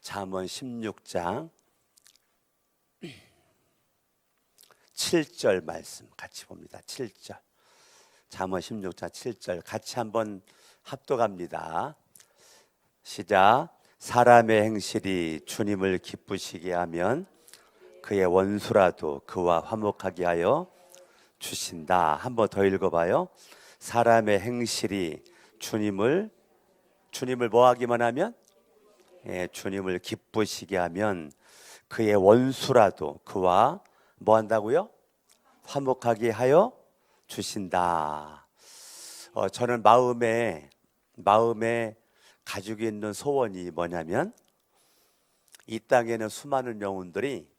잠언 16장 7절 말씀 같이 봅니다. 7절. 잠언 16장 7절 같이 한번 합독합니다. 시작. 사람의 행실이 주님을 기쁘시게 하면 그의 원수라도 그와 화목하게 하여 주신다. 한번 더 읽어봐요. 사람의 행실이 주님을 뭐 하기만 하면? 주님을 기쁘시게 하면 그의 원수라도 그와 뭐 한다고요? 화목하게 하여 주신다. 저는 마음에 가지고 있는 소원이 뭐냐면 이 땅에는 수많은 영혼들이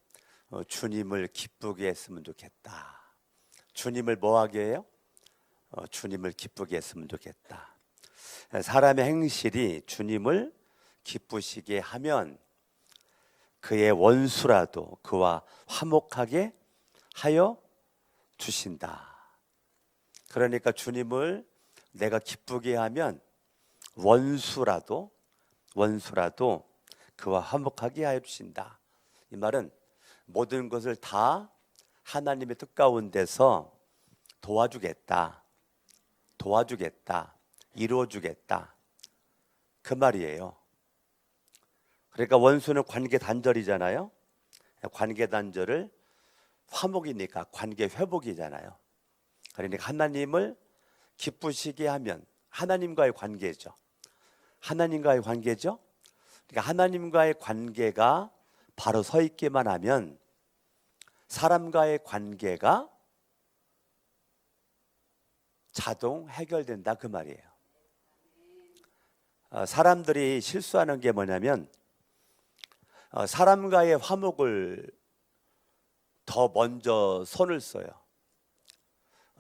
주님을 기쁘게 했으면 좋겠다. 주님을 뭐 하게 해요? 주님을 기쁘게 했으면 좋겠다. 사람의 행실이 주님을 기쁘시게 하면 그의 원수라도 그와 화목하게 하여 주신다. 그러니까 주님을 내가 기쁘게 하면 원수라도 그와 화목하게 하여 주신다. 이 말은 모든 것을 다 하나님의 뜻 가운데서 도와주겠다, 이루어주겠다, 그 말이에요. 그러니까 원수는 관계 단절이잖아요. 관계 단절을 화목이니까 관계 회복이잖아요. 그러니까 하나님을 기쁘시게 하면 하나님과의 관계죠. 그러니까 하나님과의 관계가 바로 서 있기만 하면 사람과의 관계가 자동 해결된다 그 말이에요. 사람들이 실수하는 게 뭐냐면 사람과의 화목을 더 먼저 손을 써요.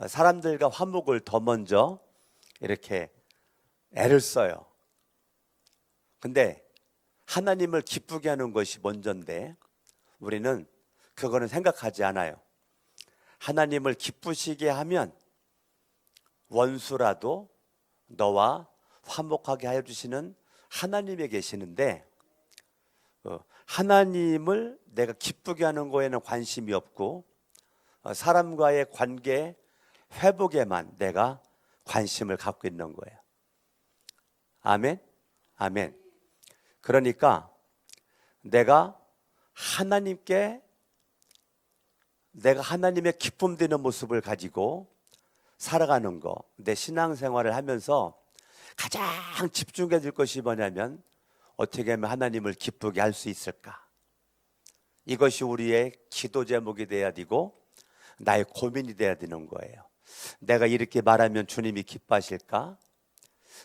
사람들과 화목을 더 먼저 이렇게 애를 써요. 근데 하나님을 기쁘게 하는 것이 먼저인데 우리는 그거는 생각하지 않아요. 하나님을 기쁘시게 하면 원수라도 너와 화목하게 하여 주시는 하나님이 계시는데 하나님을 내가 기쁘게 하는 거에는 관심이 없고 사람과의 관계 회복에만 내가 관심을 갖고 있는 거예요. 아멘? 아멘. 그러니까 내가 하나님의 기쁨 되는 모습을 가지고 살아가는 거, 내 신앙생활을 하면서 가장 집중해야 될 것이 뭐냐면 어떻게 하면 하나님을 기쁘게 할 수 있을까? 이것이 우리의 기도 제목이 돼야 되고 나의 고민이 돼야 되는 거예요. 내가 이렇게 말하면 주님이 기뻐하실까?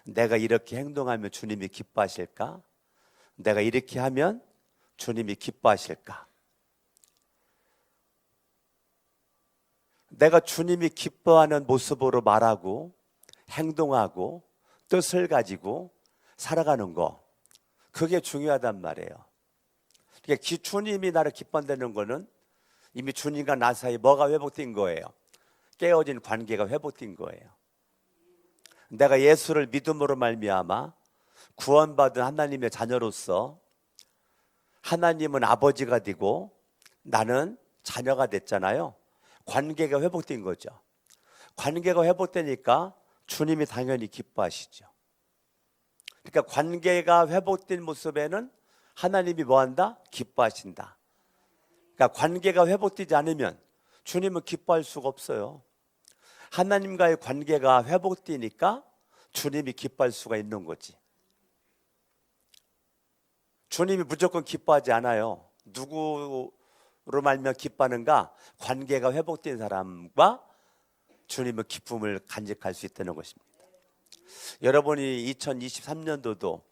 내가 이렇게 행동하면 주님이 기뻐하실까? 내가 이렇게 하면 주님이 기뻐하실까? 내가 주님이 기뻐하는 모습으로 말하고 행동하고 뜻을 가지고 살아가는 거, 그게 중요하단 말이에요. 그러니까 주님이 나를 기뻐한다는 거는 이미 주님과 나 사이 뭐가 회복된 거예요? 깨어진 관계가 회복된 거예요. 내가 예수를 믿음으로 말미암아 구원받은 하나님의 자녀로서 하나님은 아버지가 되고 나는 자녀가 됐잖아요. 관계가 회복된 거죠. 관계가 회복되니까 주님이 당연히 기뻐하시죠. 그러니까 관계가 회복된 모습에는 하나님이 뭐한다? 기뻐하신다. 그러니까 관계가 회복되지 않으면 주님은 기뻐할 수가 없어요. 하나님과의 관계가 회복되니까 주님이 기뻐할 수가 있는 거지. 주님이 무조건 기뻐하지 않아요. 누구로 말미암아 기뻐하는가? 관계가 회복된 사람과 주님의 기쁨을 간직할 수 있다는 것입니다. 여러분이 2023년도도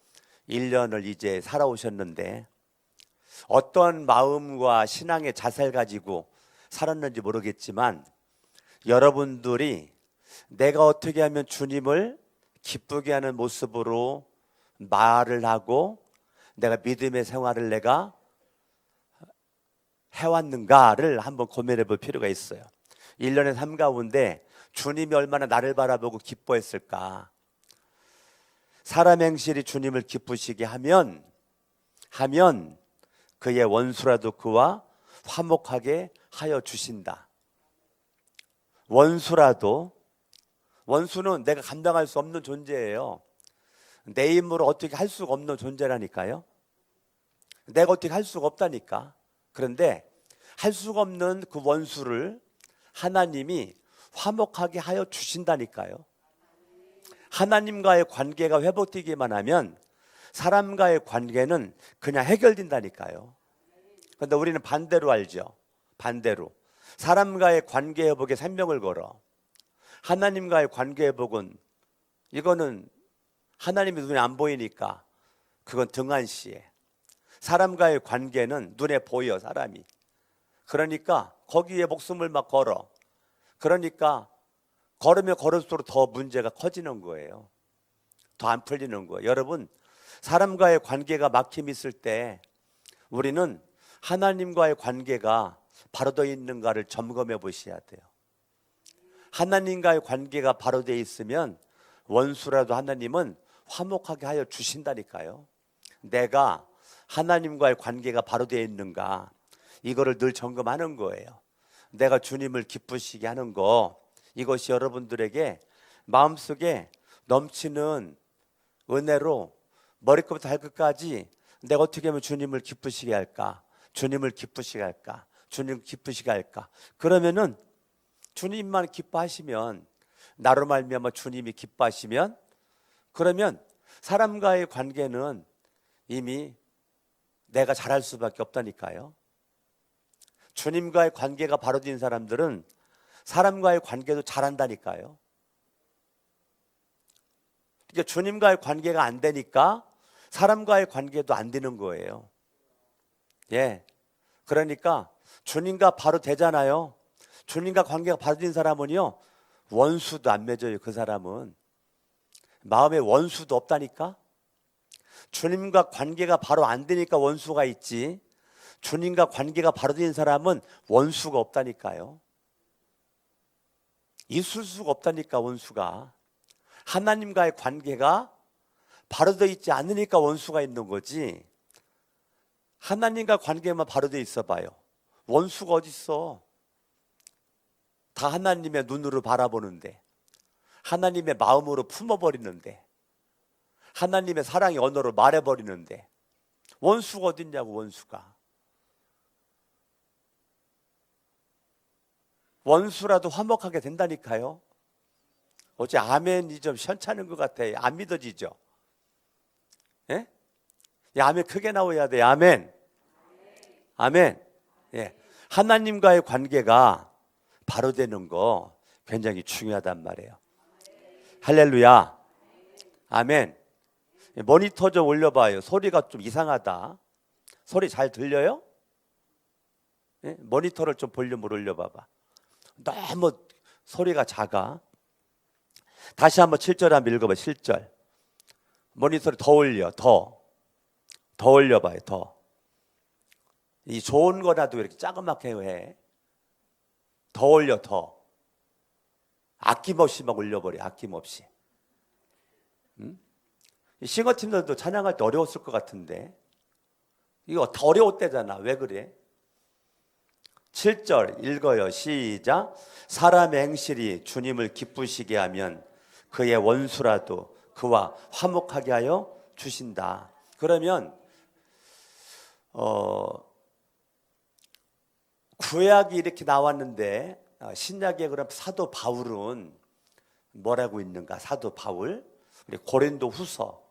1년을 이제 살아오셨는데 어떤 마음과 신앙의 자세를 가지고 살았는지 모르겠지만 여러분들이 내가 어떻게 하면 주님을 기쁘게 하는 모습으로 말을 하고 내가 믿음의 생활을 내가 해왔는가를 한번 고민해 볼 필요가 있어요. 1년의 삶 가운데 주님이 얼마나 나를 바라보고 기뻐했을까? 사람 행실이 주님을 기쁘시게 하면 하면 그의 원수라도 그와 화목하게 하여 주신다. 원수라도, 원수는 내가 감당할 수 없는 존재예요. 내 힘으로 어떻게 할 수가 없는 존재라니까요. 내가 어떻게 할 수가 없다니까. 그런데 할 수가 없는 그 원수를 하나님이 화목하게 하여 주신다니까요. 하나님과의 관계가 회복되기만 하면 사람과의 관계는 그냥 해결된다니까요. 그런데 우리는 반대로 알죠. 반대로 사람과의 관계 회복에 생명을 걸어. 하나님과의 관계 회복은, 이거는 하나님의 눈에 안 보이니까 그건 등한시해. 사람과의 관계는 눈에 보여, 사람이. 그러니까 거기에 목숨을 막 걸어. 그러니까 걸으면 걸을수록 더 문제가 커지는 거예요. 더 안 풀리는 거예요. 여러분, 사람과의 관계가 막힘이 있을 때 우리는 하나님과의 관계가 바로 되어 있는가를 점검해 보셔야 돼요. 하나님과의 관계가 바로 되어 있으면 원수라도 하나님은 화목하게 하여 주신다니까요. 내가 하나님과의 관계가 바로 되어 있는가, 이거를 늘 점검하는 거예요. 내가 주님을 기쁘시게 하는 거, 이것이 여러분들에게 마음속에 넘치는 은혜로 머리끝부터 발끝까지 내가 어떻게 하면 주님을 기쁘시게 할까, 주님을 기쁘시게 할까, 주님 기쁘시게 할까. 그러면은 주님만 기뻐하시면, 나로 말미암아 주님이 기뻐하시면, 그러면 사람과의 관계는 이미 내가 잘할 수밖에 없다니까요. 주님과의 관계가 바로 된 사람들은 사람과의 관계도 잘한다니까요. 그러니까 주님과의 관계가 안 되니까 사람과의 관계도 안 되는 거예요. 예. 그러니까 주님과 바로 되잖아요. 주님과 관계가 바로 된 사람은요, 원수도 안 맺어요. 그 사람은 마음에 원수도 없다니까. 주님과 관계가 바로 안 되니까 원수가 있지, 주님과 관계가 바로 된 사람은 원수가 없다니까요. 있을 수가 없다니까, 원수가. 하나님과의 관계가 바로 되어 있지 않으니까 원수가 있는 거지, 하나님과 관계만 바로 되어 있어 봐요. 원수가 어디 있어. 다 하나님의 눈으로 바라보는데, 하나님의 마음으로 품어버리는데, 하나님의 사랑의 언어로 말해버리는데 원수가 어디 있냐고. 원수가. 원수라도 화목하게 된다니까요. 어째 아멘이 좀 시원찮은 것 같아요. 안 믿어지죠? 예? 아멘 크게 나와야 돼. 아멘. 아멘. 예. 하나님과의 관계가 바로 되는 거 굉장히 중요하단 말이에요. 할렐루야. 아멘. 모니터 좀 올려봐요. 소리가 좀 이상하다. 소리 잘 들려요? 예? 모니터를 좀 볼륨을 올려봐봐. 너무 소리가 작아. 다시 한번 7절 한번 읽어봐. 7절. 모니터를 더 올려. 더 올려봐요. 더. 이 좋은 거라도 이렇게 자그맣게 해. 더 올려. 더. 아낌없이 막 올려버려. 아낌없이. 싱어팀들도 찬양할 때 어려웠을 것 같은데, 이거 다 어려웠대잖아. 왜 그래? 7절 읽어요. 시작. 사람의 행실이 주님을 기쁘시게 하면 그의 원수라도 그와 화목하게 하여 주신다. 그러면 구약이 이렇게 나왔는데 신약에 그럼 사도 바울은 뭐라고 있는가? 사도 바울, 우리 고린도후서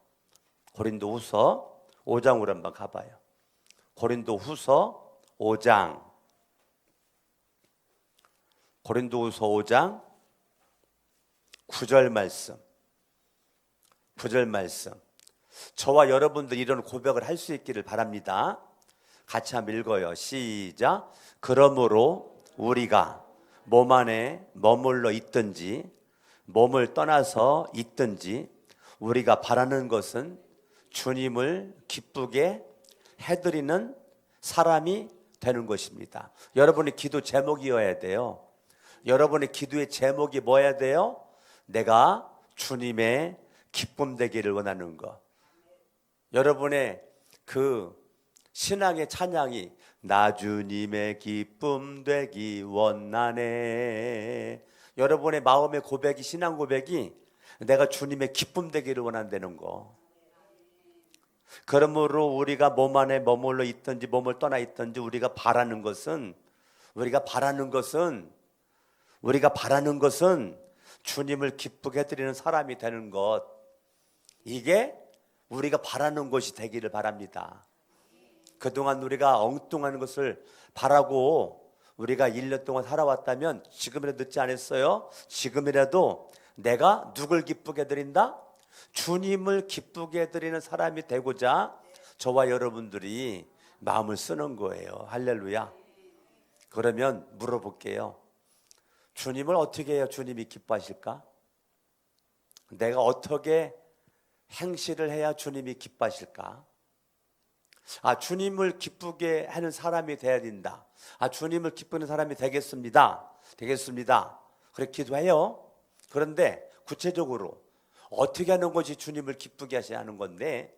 5장으로 한번 가봐요. 고린도후서 5장 9절 말씀. 저와 여러분들 이런 고백을 할 수 있기를 바랍니다. 같이 한번 읽어요. 시작. 그러므로 우리가 몸 안에 머물러 있든지 몸을 떠나서 있든지 우리가 바라는 것은 주님을 기쁘게 해드리는 사람이 되는 것입니다. 여러분의 기도 제목이어야 돼요. 여러분의 기도의 제목이 뭐여야 돼요? 내가 주님의 기쁨 되기를 원하는 것. 여러분의 그 신앙의 찬양이 나 주님의 기쁨 되기 원하네. 여러분의 마음의 고백이, 신앙 고백이 내가 주님의 기쁨 되기를 원한다는 거. 그러므로 우리가 몸 안에 머물러 있든지 몸을 떠나 있든지 우리가 바라는 것은 주님을 기쁘게 해드리는 사람이 되는 것. 이게 우리가 바라는 것이 되기를 바랍니다. 그동안 우리가 엉뚱한 것을 바라고 우리가 1년 동안 살아왔다면 지금이라도 늦지 않았어요? 지금이라도 내가 누굴 기쁘게 해드린다? 주님을 기쁘게 해드리는 사람이 되고자 저와 여러분들이 마음을 쓰는 거예요. 할렐루야. 그러면 물어볼게요. 주님을 어떻게 해야 주님이 기뻐하실까? 내가 어떻게 행실을 해야 주님이 기뻐하실까? 주님을 기쁘게 하는 사람이 돼야 된다. 주님을 기쁘는 사람이 되겠습니다. 그렇게 기도해요. 그런데 구체적으로 어떻게 하는 것이 주님을 기쁘게 하셔야 하는 건데,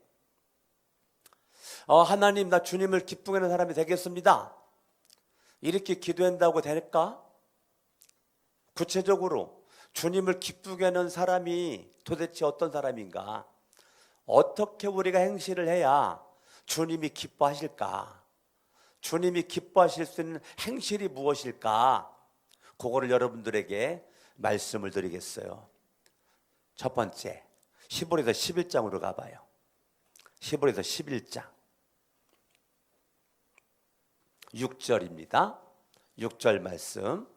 하나님, 나 주님을 기쁘게 하는 사람이 되겠습니다. 이렇게 기도한다고 될까? 구체적으로 주님을 기쁘게 하는 사람이 도대체 어떤 사람인가? 어떻게 우리가 행실을 해야 주님이 기뻐하실까? 주님이 기뻐하실 수 있는 행실이 무엇일까? 그거를 여러분들에게 말씀을 드리겠어요. 첫 번째, 히브리서 11장으로 가봐요. 히브리서 11장 6절입니다. 6절 말씀.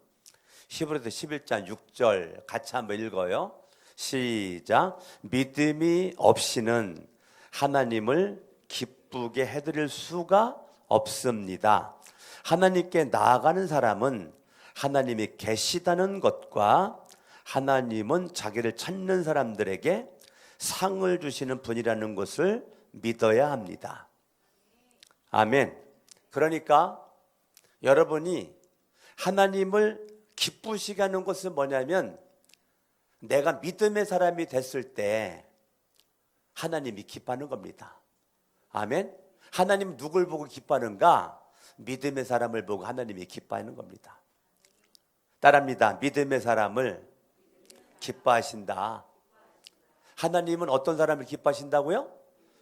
히브리서 11장 6절 같이 한번 읽어요. 시작. 믿음이 없이는 하나님을 기쁘게 해드릴 수가 없습니다. 하나님께 나아가는 사람은 하나님이 계시다는 것과 하나님은 자기를 찾는 사람들에게 상을 주시는 분이라는 것을 믿어야 합니다. 아멘. 그러니까 여러분이 하나님을 기쁘시게 하는 것은 뭐냐면, 내가 믿음의 사람이 됐을 때 하나님이 기뻐하는 겁니다. 아멘. 하나님 누굴 보고 기뻐하는가? 믿음의 사람을 보고 하나님이 기뻐하는 겁니다. 따라합니다. 믿음의 사람을 기뻐하신다. 하나님은 어떤 사람을 기뻐하신다고요?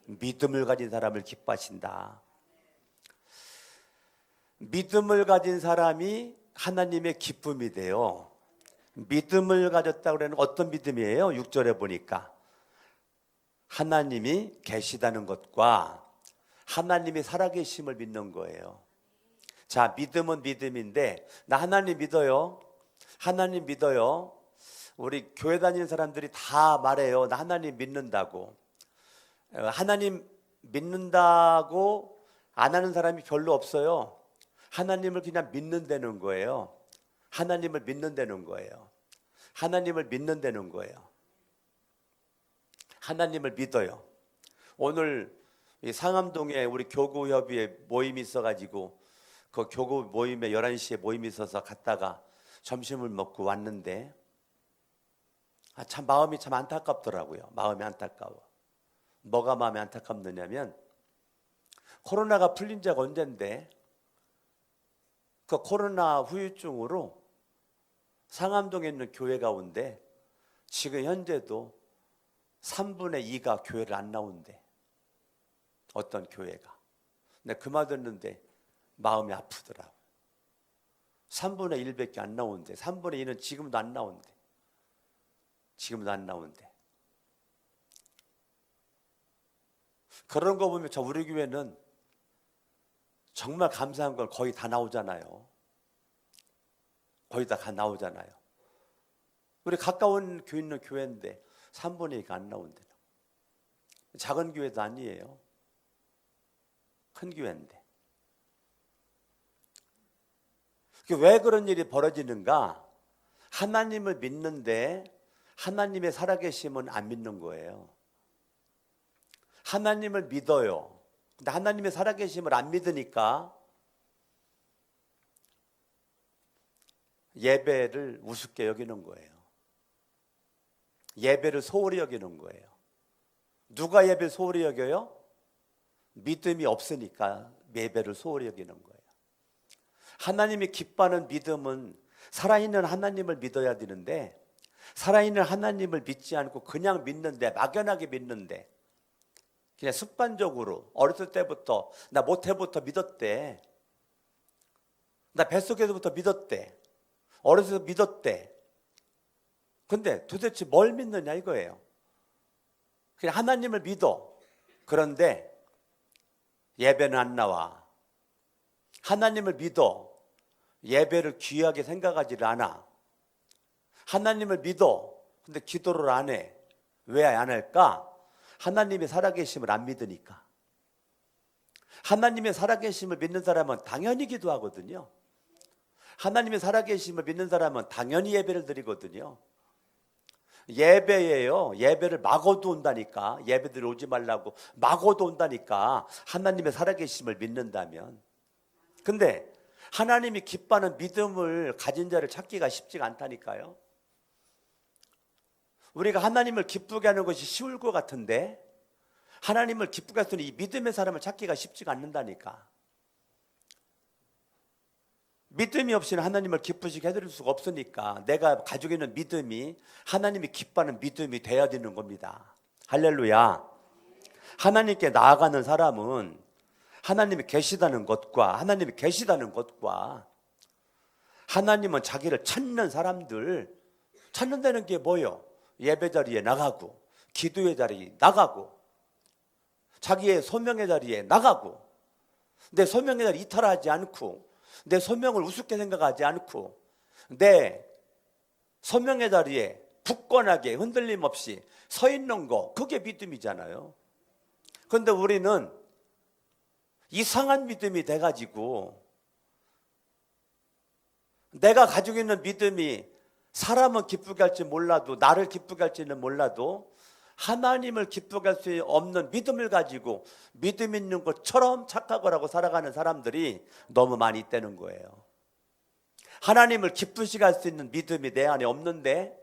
믿음을 가진 사람을 기뻐하신다. 믿음을 가진 사람이 하나님의 기쁨이 돼요. 믿음을 가졌다고 그러는 어떤 믿음이에요? 6절에 보니까 하나님이 계시다는 것과 하나님이 살아계심을 믿는 거예요. 자, 믿음은 믿음인데, 나 하나님 믿어요. 하나님 믿어요. 우리 교회 다니는 사람들이 다 말해요. 나 하나님 믿는다고. 하나님 믿는다고 안 하는 사람이 별로 없어요. 하나님을 그냥 믿는다는 거예요. 하나님을 믿는다는 거예요. 하나님을 믿는다는 거예요. 하나님을 믿어요. 오늘 이 상암동에 우리 교구협의회 모임이 있어가지고 그 교구 모임에 11시에 모임이 있어서 갔다가 점심을 먹고 왔는데 참 마음이 참 안타깝더라고요. 마음이 안타까워. 뭐가 마음이 안타깝느냐면, 코로나가 풀린 지가 언젠데 그 코로나 후유증으로 상암동에 있는 교회 가운데 지금 현재도 3분의 2가 교회를 안 나온대. 어떤 교회가. 근데 그 말 듣는데 마음이 아프더라고요. 3분의 1밖에 안 나온대. 3분의 2는 지금도 안 나온대. 그런 거 보면 우리 교회는 정말 감사한 걸 거의 다 나오잖아요. 거의 다 나오잖아요. 우리 가까운 교회 있는 교회인데 3분의 2가 안 나온대요. 작은 교회도 아니에요. 큰 교회인데. 왜 그런 일이 벌어지는가? 하나님을 믿는데 하나님의 살아계심은 안 믿는 거예요. 하나님을 믿어요. 근데 하나님의 살아계심을 안 믿으니까 예배를 우습게 여기는 거예요. 예배를 소홀히 여기는 거예요. 누가 예배를 소홀히 여겨요? 믿음이 없으니까, 예배를 소홀히 여기는 거예요. 하나님이 기뻐하는 믿음은 살아있는 하나님을 믿어야 되는데, 살아있는 하나님을 믿지 않고 그냥 믿는데, 막연하게 믿는데, 그냥 습관적으로 어렸을 때부터 나 모태부터 믿었대, 나 뱃속에서부터 믿었대, 어렸을 때 믿었대. 근데 도대체 뭘 믿느냐 이거예요. 그냥 하나님을 믿어. 그런데 예배는 안 나와. 하나님을 믿어. 예배를 귀하게 생각하지를 않아. 하나님을 믿어. 근데 기도를 안 해. 왜 안 할까? 하나님의 살아계심을 안 믿으니까. 하나님의 살아계심을 믿는 사람은 당연히 기도하거든요. 하나님의 살아계심을 믿는 사람은 당연히 예배를 드리거든요. 예배예요. 예배를 마고도 온다니까. 예배들 오지 말라고 마고도 온다니까. 하나님의 살아계심을 믿는다면. 근데 하나님이 기뻐하는 믿음을 가진 자를 찾기가 쉽지가 않다니까요. 우리가 하나님을 기쁘게 하는 것이 쉬울 것 같은데, 하나님을 기쁘게 할 수 있는 이 믿음의 사람을 찾기가 쉽지가 않는다니까. 믿음이 없이는 하나님을 기쁘시게 해드릴 수가 없으니까 내가 가지고 있는 믿음이 하나님이 기뻐하는 믿음이 돼야 되는 겁니다. 할렐루야. 하나님께 나아가는 사람은 하나님이 계시다는 것과 하나님은 자기를 찾는 사람들, 찾는다는 게 뭐예요? 예배 자리에 나가고, 기도의 자리에 나가고, 자기의 소명의 자리에 나가고, 내 소명의 자리 이탈하지 않고, 내 소명을 우습게 생각하지 않고, 내 소명의 자리에 굳건하게 흔들림 없이 서 있는 거, 그게 믿음이잖아요. 그런데 우리는 이상한 믿음이 돼가지고, 내가 가지고 있는 믿음이 사람은 기쁘게 할지 몰라도, 나를 기쁘게 할지는 몰라도 하나님을 기쁘게 할 수 없는 믿음을 가지고 믿음 있는 것처럼 착각을 하고 살아가는 사람들이 너무 많이 있다는 거예요. 하나님을 기쁘시게 할 수 있는 믿음이 내 안에 없는데,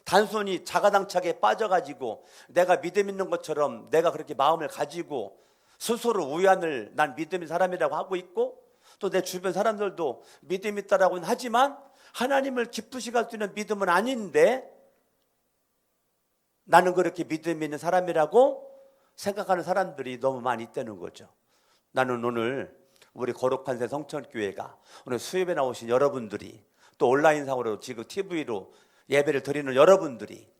단순히 자가당착에 빠져가지고 내가 믿음 있는 것처럼 내가 그렇게 마음을 가지고 스스로 우연을 난 믿음의 사람이라고 하고 있고, 또 내 주변 사람들도 믿음 있다라고는 하지만 하나님을 기쁘시게 할 수 있는 믿음은 아닌데, 나는 그렇게 믿음 있는 사람이라고 생각하는 사람들이 너무 많이 있다는 거죠. 나는 오늘 우리 거룩한 새 성천교회가, 오늘 수협에 나오신 여러분들이, 또 온라인상으로 지금 TV로 예배를 드리는 여러분들이,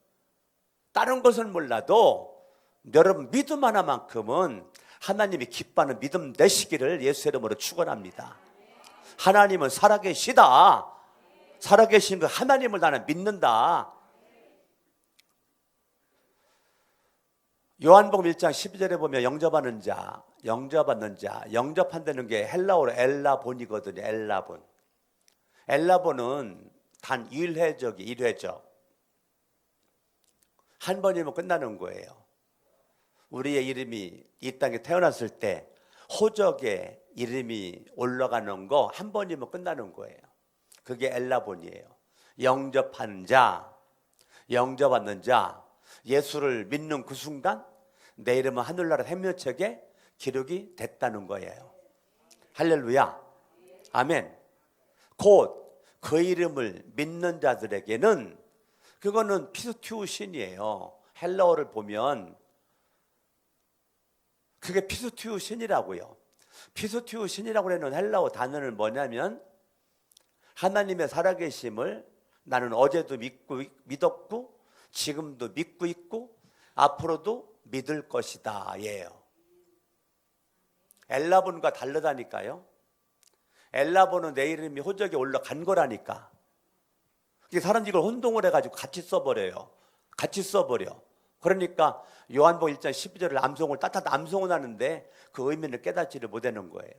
다른 것은 몰라도 여러분 믿음 하나만큼은 하나님이 기뻐하는 믿음 되시기를 예수 이름으로 축원합니다. 하나님은 살아계시다. 살아계신 그 하나님을 나는 믿는다. 요한복음 1장 12절에 보면 영접받는 자, 영접한다는 게 헬라어로 엘라본이거든요. 엘라본은 단 1회적. 한 번이면 끝나는 거예요. 우리의 이름이 이 땅에 태어났을 때 호적에 이름이 올라가는 거 한 번이면 끝나는 거예요. 그게 엘라본이에요. 영접받는 자, 예수를 믿는 그 순간 내 이름은 하늘나라 생명책에 기록이 됐다는 거예요. 할렐루야. 아멘. 곧 그 이름을 믿는 자들에게는, 그거는 피스티우신이에요. 헬라어를 보면 그게 피스티우신이라고요. 피스티우신이라고 하는 헬라어 단어는 뭐냐면, 하나님의 살아계심을 나는 어제도 믿었고 지금도 믿고 있고 앞으로도 믿을 것이다 예요. 엘라본과 다르다니까요. 엘라본은 내 이름이 호적에 올라간 거라니까. 사람들이 이걸 혼동을 해가지고 같이 써버려. 그러니까 요한복음 1장 12절을 암송을 하는데 그 의미를 깨닫지를 못하는 거예요.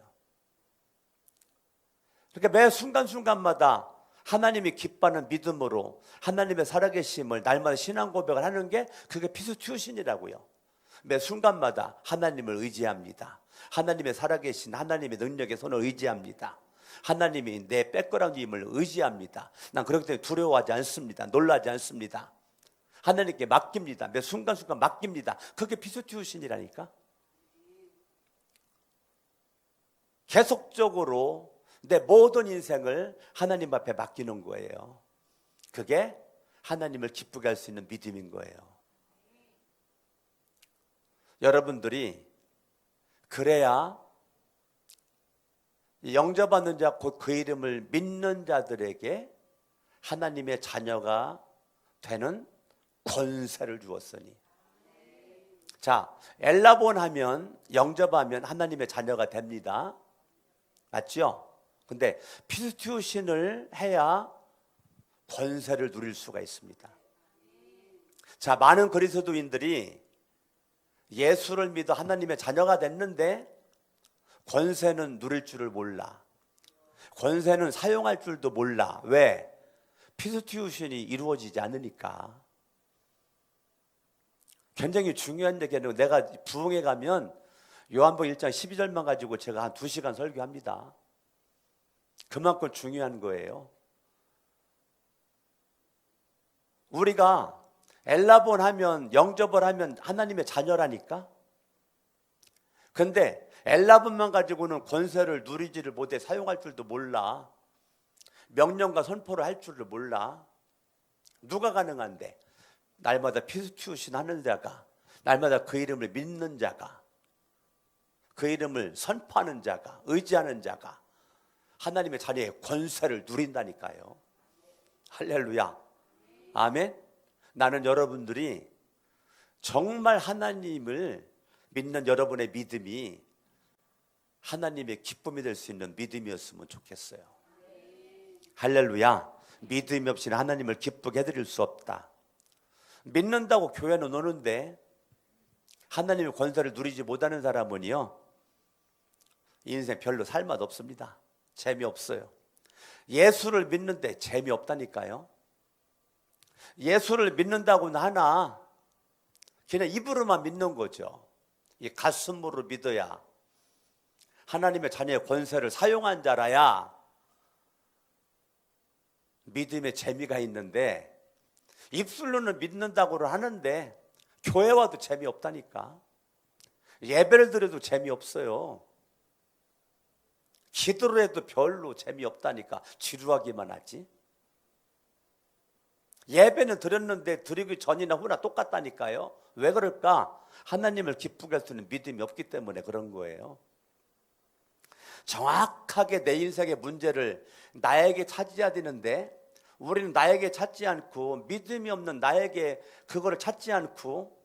그러니까 매 순간순간마다 하나님이 기뻐하는 믿음으로 하나님의 살아계심을 날마다 신앙 고백을 하는 게, 그게 피스티우신이라고요. 매 순간마다 하나님을 의지합니다. 하나님의 살아계신 하나님의 능력의 손을 의지합니다. 하나님이 내 백그라운드임을 의지합니다. 난 그렇기 때문에 두려워하지 않습니다. 놀라지 않습니다. 하나님께 맡깁니다. 매 순간순간 맡깁니다. 그게 피스티우신이라니까. 계속적으로 내 모든 인생을 하나님 앞에 맡기는 거예요. 그게 하나님을 기쁘게 할 수 있는 믿음인 거예요. 여러분들이 그래야 영접받는 자 곧 그 이름을 믿는 자들에게 하나님의 자녀가 되는 권세를 주었으니. 자, 엘라본 하면 영접하면 하나님의 자녀가 됩니다. 맞죠? 근데 피스티우신을 해야 권세를 누릴 수가 있습니다. 자, 많은 그리스도인들이 예수를 믿어 하나님의 자녀가 됐는데 권세는 누릴 줄을 몰라. 권세는 사용할 줄도 몰라. 왜? 피스티우신이 이루어지지 않으니까. 굉장히 중요한 얘기는 내가 부흥회 가면 요한복음 1장 12절만 가지고 제가 한 2시간 설교합니다. 그만큼 중요한 거예요. 우리가 엘라본 하면 영접을 하면 하나님의 자녀라니까. 근데 엘라본만 가지고는 권세를 누리지를 못해. 사용할 줄도 몰라. 명령과 선포를 할 줄을 몰라. 누가 가능한데? 날마다 피스티우신 하는 자가, 날마다 그 이름을 믿는 자가, 그 이름을 선포하는 자가, 의지하는 자가 하나님의 자녀의 권세를 누린다니까요. 할렐루야. 아멘. 나는 여러분들이 정말 하나님을 믿는 여러분의 믿음이 하나님의 기쁨이 될 수 있는 믿음이었으면 좋겠어요. 할렐루야. 믿음이 없이는 하나님을 기쁘게 해드릴 수 없다. 믿는다고 교회는 오는데 하나님의 권세를 누리지 못하는 사람은요, 인생 별로 살맛 없습니다. 재미없어요. 예수를 믿는데 재미없다니까요. 예수를 믿는다고는 하나 그냥 입으로만 믿는 거죠. 이 가슴으로 믿어야, 하나님의 자녀의 권세를 사용한 자라야 믿음의 재미가 있는데, 입술로는 믿는다고는 하는데 교회 와도 재미없다니까. 예배를 드려도 재미없어요. 기도를 해도 별로 재미없다니까. 지루하기만 하지. 예배는 드렸는데 드리기 전이나 후나 똑같다니까요. 왜 그럴까? 하나님을 기쁘게 할 수 있는 믿음이 없기 때문에 그런 거예요. 정확하게 내 인생의 문제를 나에게 찾아야 되는데 우리는 나에게 찾지 않고, 믿음이 없는 나에게 그거를 찾지 않고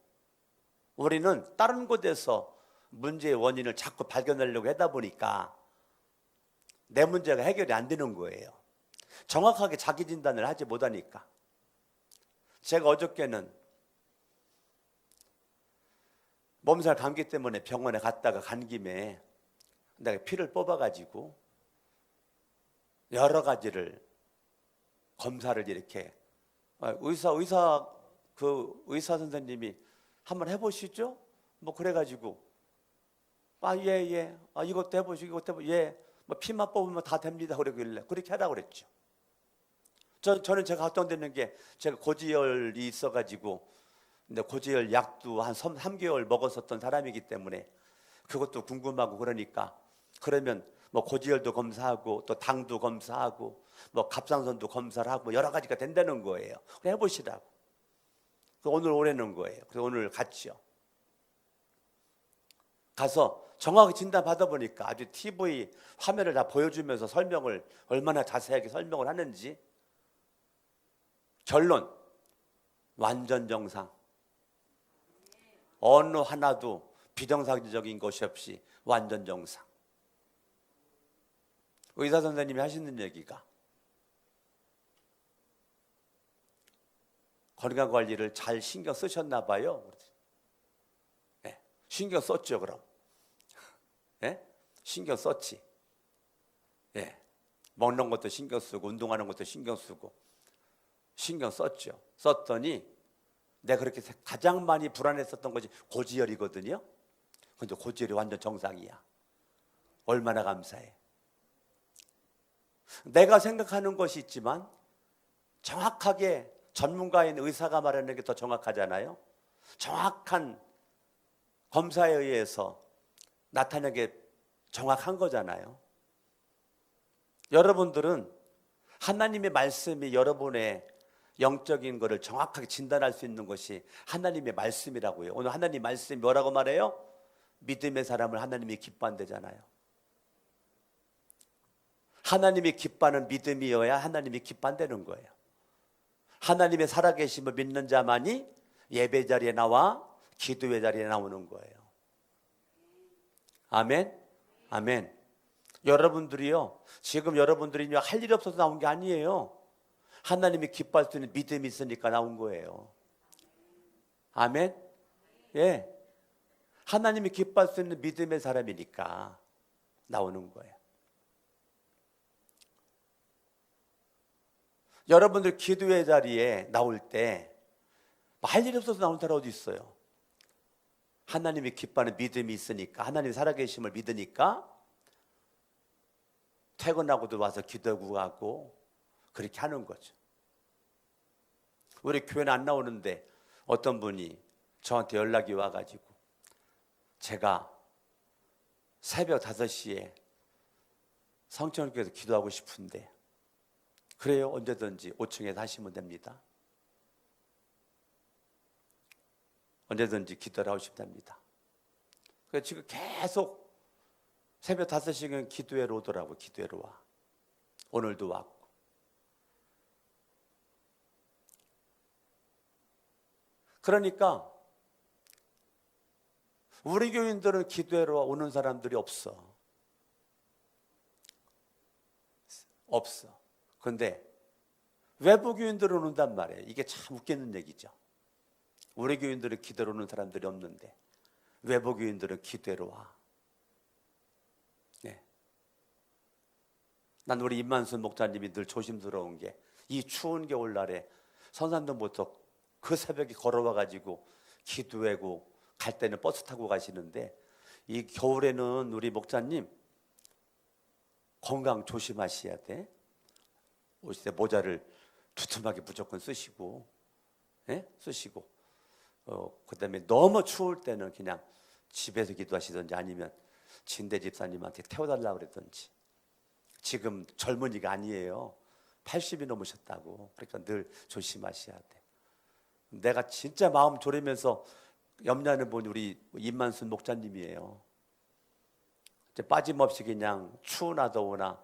우리는 다른 곳에서 문제의 원인을 자꾸 발견하려고 하다 보니까 내 문제가 해결이 안 되는 거예요. 정확하게 자기 진단을 하지 못하니까. 제가 어저께는 몸살 감기 때문에 병원에 갔다가 간 김에 내가 피를 뽑아가지고 여러 가지를 검사를 이렇게, 의사 선생님이 한번 해보시죠? 뭐 그래가지고 예, 이것도 해보시고 이것도 해보시고, 예, 뭐 피만 뽑으면 다 됩니다 그러길래 그렇게 하라고 그랬죠. 저는 제가 걱정되는 게, 제가 고지혈이 있어가지고, 근데 고지혈 약도 한 3개월 먹었었던 사람이기 때문에 그것도 궁금하고, 그러니까 그러면 뭐 고지혈도 검사하고 또 당도 검사하고 뭐 갑상선도 검사를 하고 여러 가지가 된다는 거예요. 해보시라고. 오늘 오라는 거예요. 그래서 오늘 갔죠. 가서 정확히 진단 받아보니까 아주 TV 화면을 다 보여주면서 설명을, 얼마나 자세하게 설명을 하는지. 결론, 완전 정상. 어느 하나도 비정상적인 것이 없이 완전 정상. 의사 선생님이 하시는 얘기가, 건강관리를 잘 신경 쓰셨나 봐요. 네, 신경 썼죠. 그럼 네? 신경 썼지. 네, 먹는 것도 신경 쓰고 운동하는 것도 신경 쓰고 신경 썼죠. 썼더니 내가 그렇게 가장 많이 불안했었던 것이 고지혈이거든요. 근데 고지혈이 완전 정상이야. 얼마나 감사해. 내가 생각하는 것이 있지만 정확하게 전문가인 의사가 말하는 게 더 정확하잖아요. 정확한 검사에 의해서 나타나게 정확한 거잖아요. 여러분들은 하나님의 말씀이 여러분의 영적인 것을 정확하게 진단할 수 있는 것이 하나님의 말씀이라고요. 오늘 하나님 말씀이 뭐라고 말해요? 믿음의 사람을 하나님이 기뻐한대잖아요. 하나님이 기뻐하는 믿음이어야 하나님이 기뻐한다는 거예요. 하나님의 살아계심을 믿는 자만이 예배 자리에 나와 기도의 자리에 나오는 거예요. 아멘? 아멘. 여러분들이요, 지금 여러분들이 할 일이 없어서 나온 게 아니에요. 하나님이 기뻐할 수 있는 믿음이 있으니까 나온 거예요. 아멘? 예. 하나님이 기뻐할 수 있는 믿음의 사람이니까 나오는 거예요. 여러분들 기도의 자리에 나올 때 할 일이 없어서 나온 사람 어디 있어요? 하나님이 기뻐하는 믿음이 있으니까, 하나님 살아계심을 믿으니까 퇴근하고도 와서 기도하고 가고 그렇게 하는 거죠. 우리 교회는 안 나오는데 어떤 분이 저한테 연락이 와가지고 제가 새벽 5시에 성천교회에서 기도하고 싶은데 그래요, 언제든지 5층에 하시면 됩니다. 언제든지 기도를 하고 싶답니다. 그래서 지금 계속 새벽 5시간 기도회로 오더라고요. 기도회로 와. 오늘도 왔고. 그러니까 우리 교인들은 기도회로 오는 사람들이 없어. 그런데 외부 교인들은 온단 말이에요. 이게 참 웃기는 얘기죠. 우리 교인들은 기도로 오는 사람들이 없는데 외부 교인들은 기도회로 와. 네. 난 우리 임만순 목사님이 늘 조심스러운 게 이 추운 겨울날에 선산동부터 그 새벽에 걸어와가지고 기도회고 갈 때는 버스 타고 가시는데 이 겨울에는 우리 목사님 건강 조심하셔야 돼. 오실 때 모자를 두툼하게 무조건 쓰시고, 예? 쓰시고, 그다음에 너무 추울 때는 그냥 집에서 기도하시든지 아니면 진대 집사님한테 태워달라고 그랬든지. 지금 젊은이가 아니에요. 80이 넘으셨다고. 그러니까 늘 조심하셔야 돼. 내가 진짜 마음 졸이면서 염려하는 분이 우리 임만순 목사님이에요. 이제 빠짐없이 그냥 추우나 더우나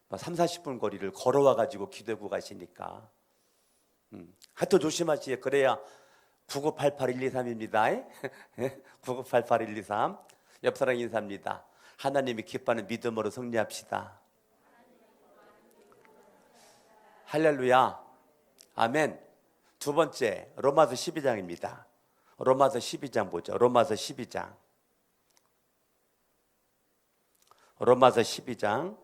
30-40분 거리를 걸어와가지고 기도하고 가시니까 하여튼 조심하시게. 그래야 9988-123입니다. 9988-123. 옆 사람 인사합니다. 하나님이 기뻐하는 믿음으로 승리합시다. 할렐루야. 아멘. 두 번째, 로마서 12장입니다. 로마서 12장 보죠. 로마서 12장. 로마서 12장.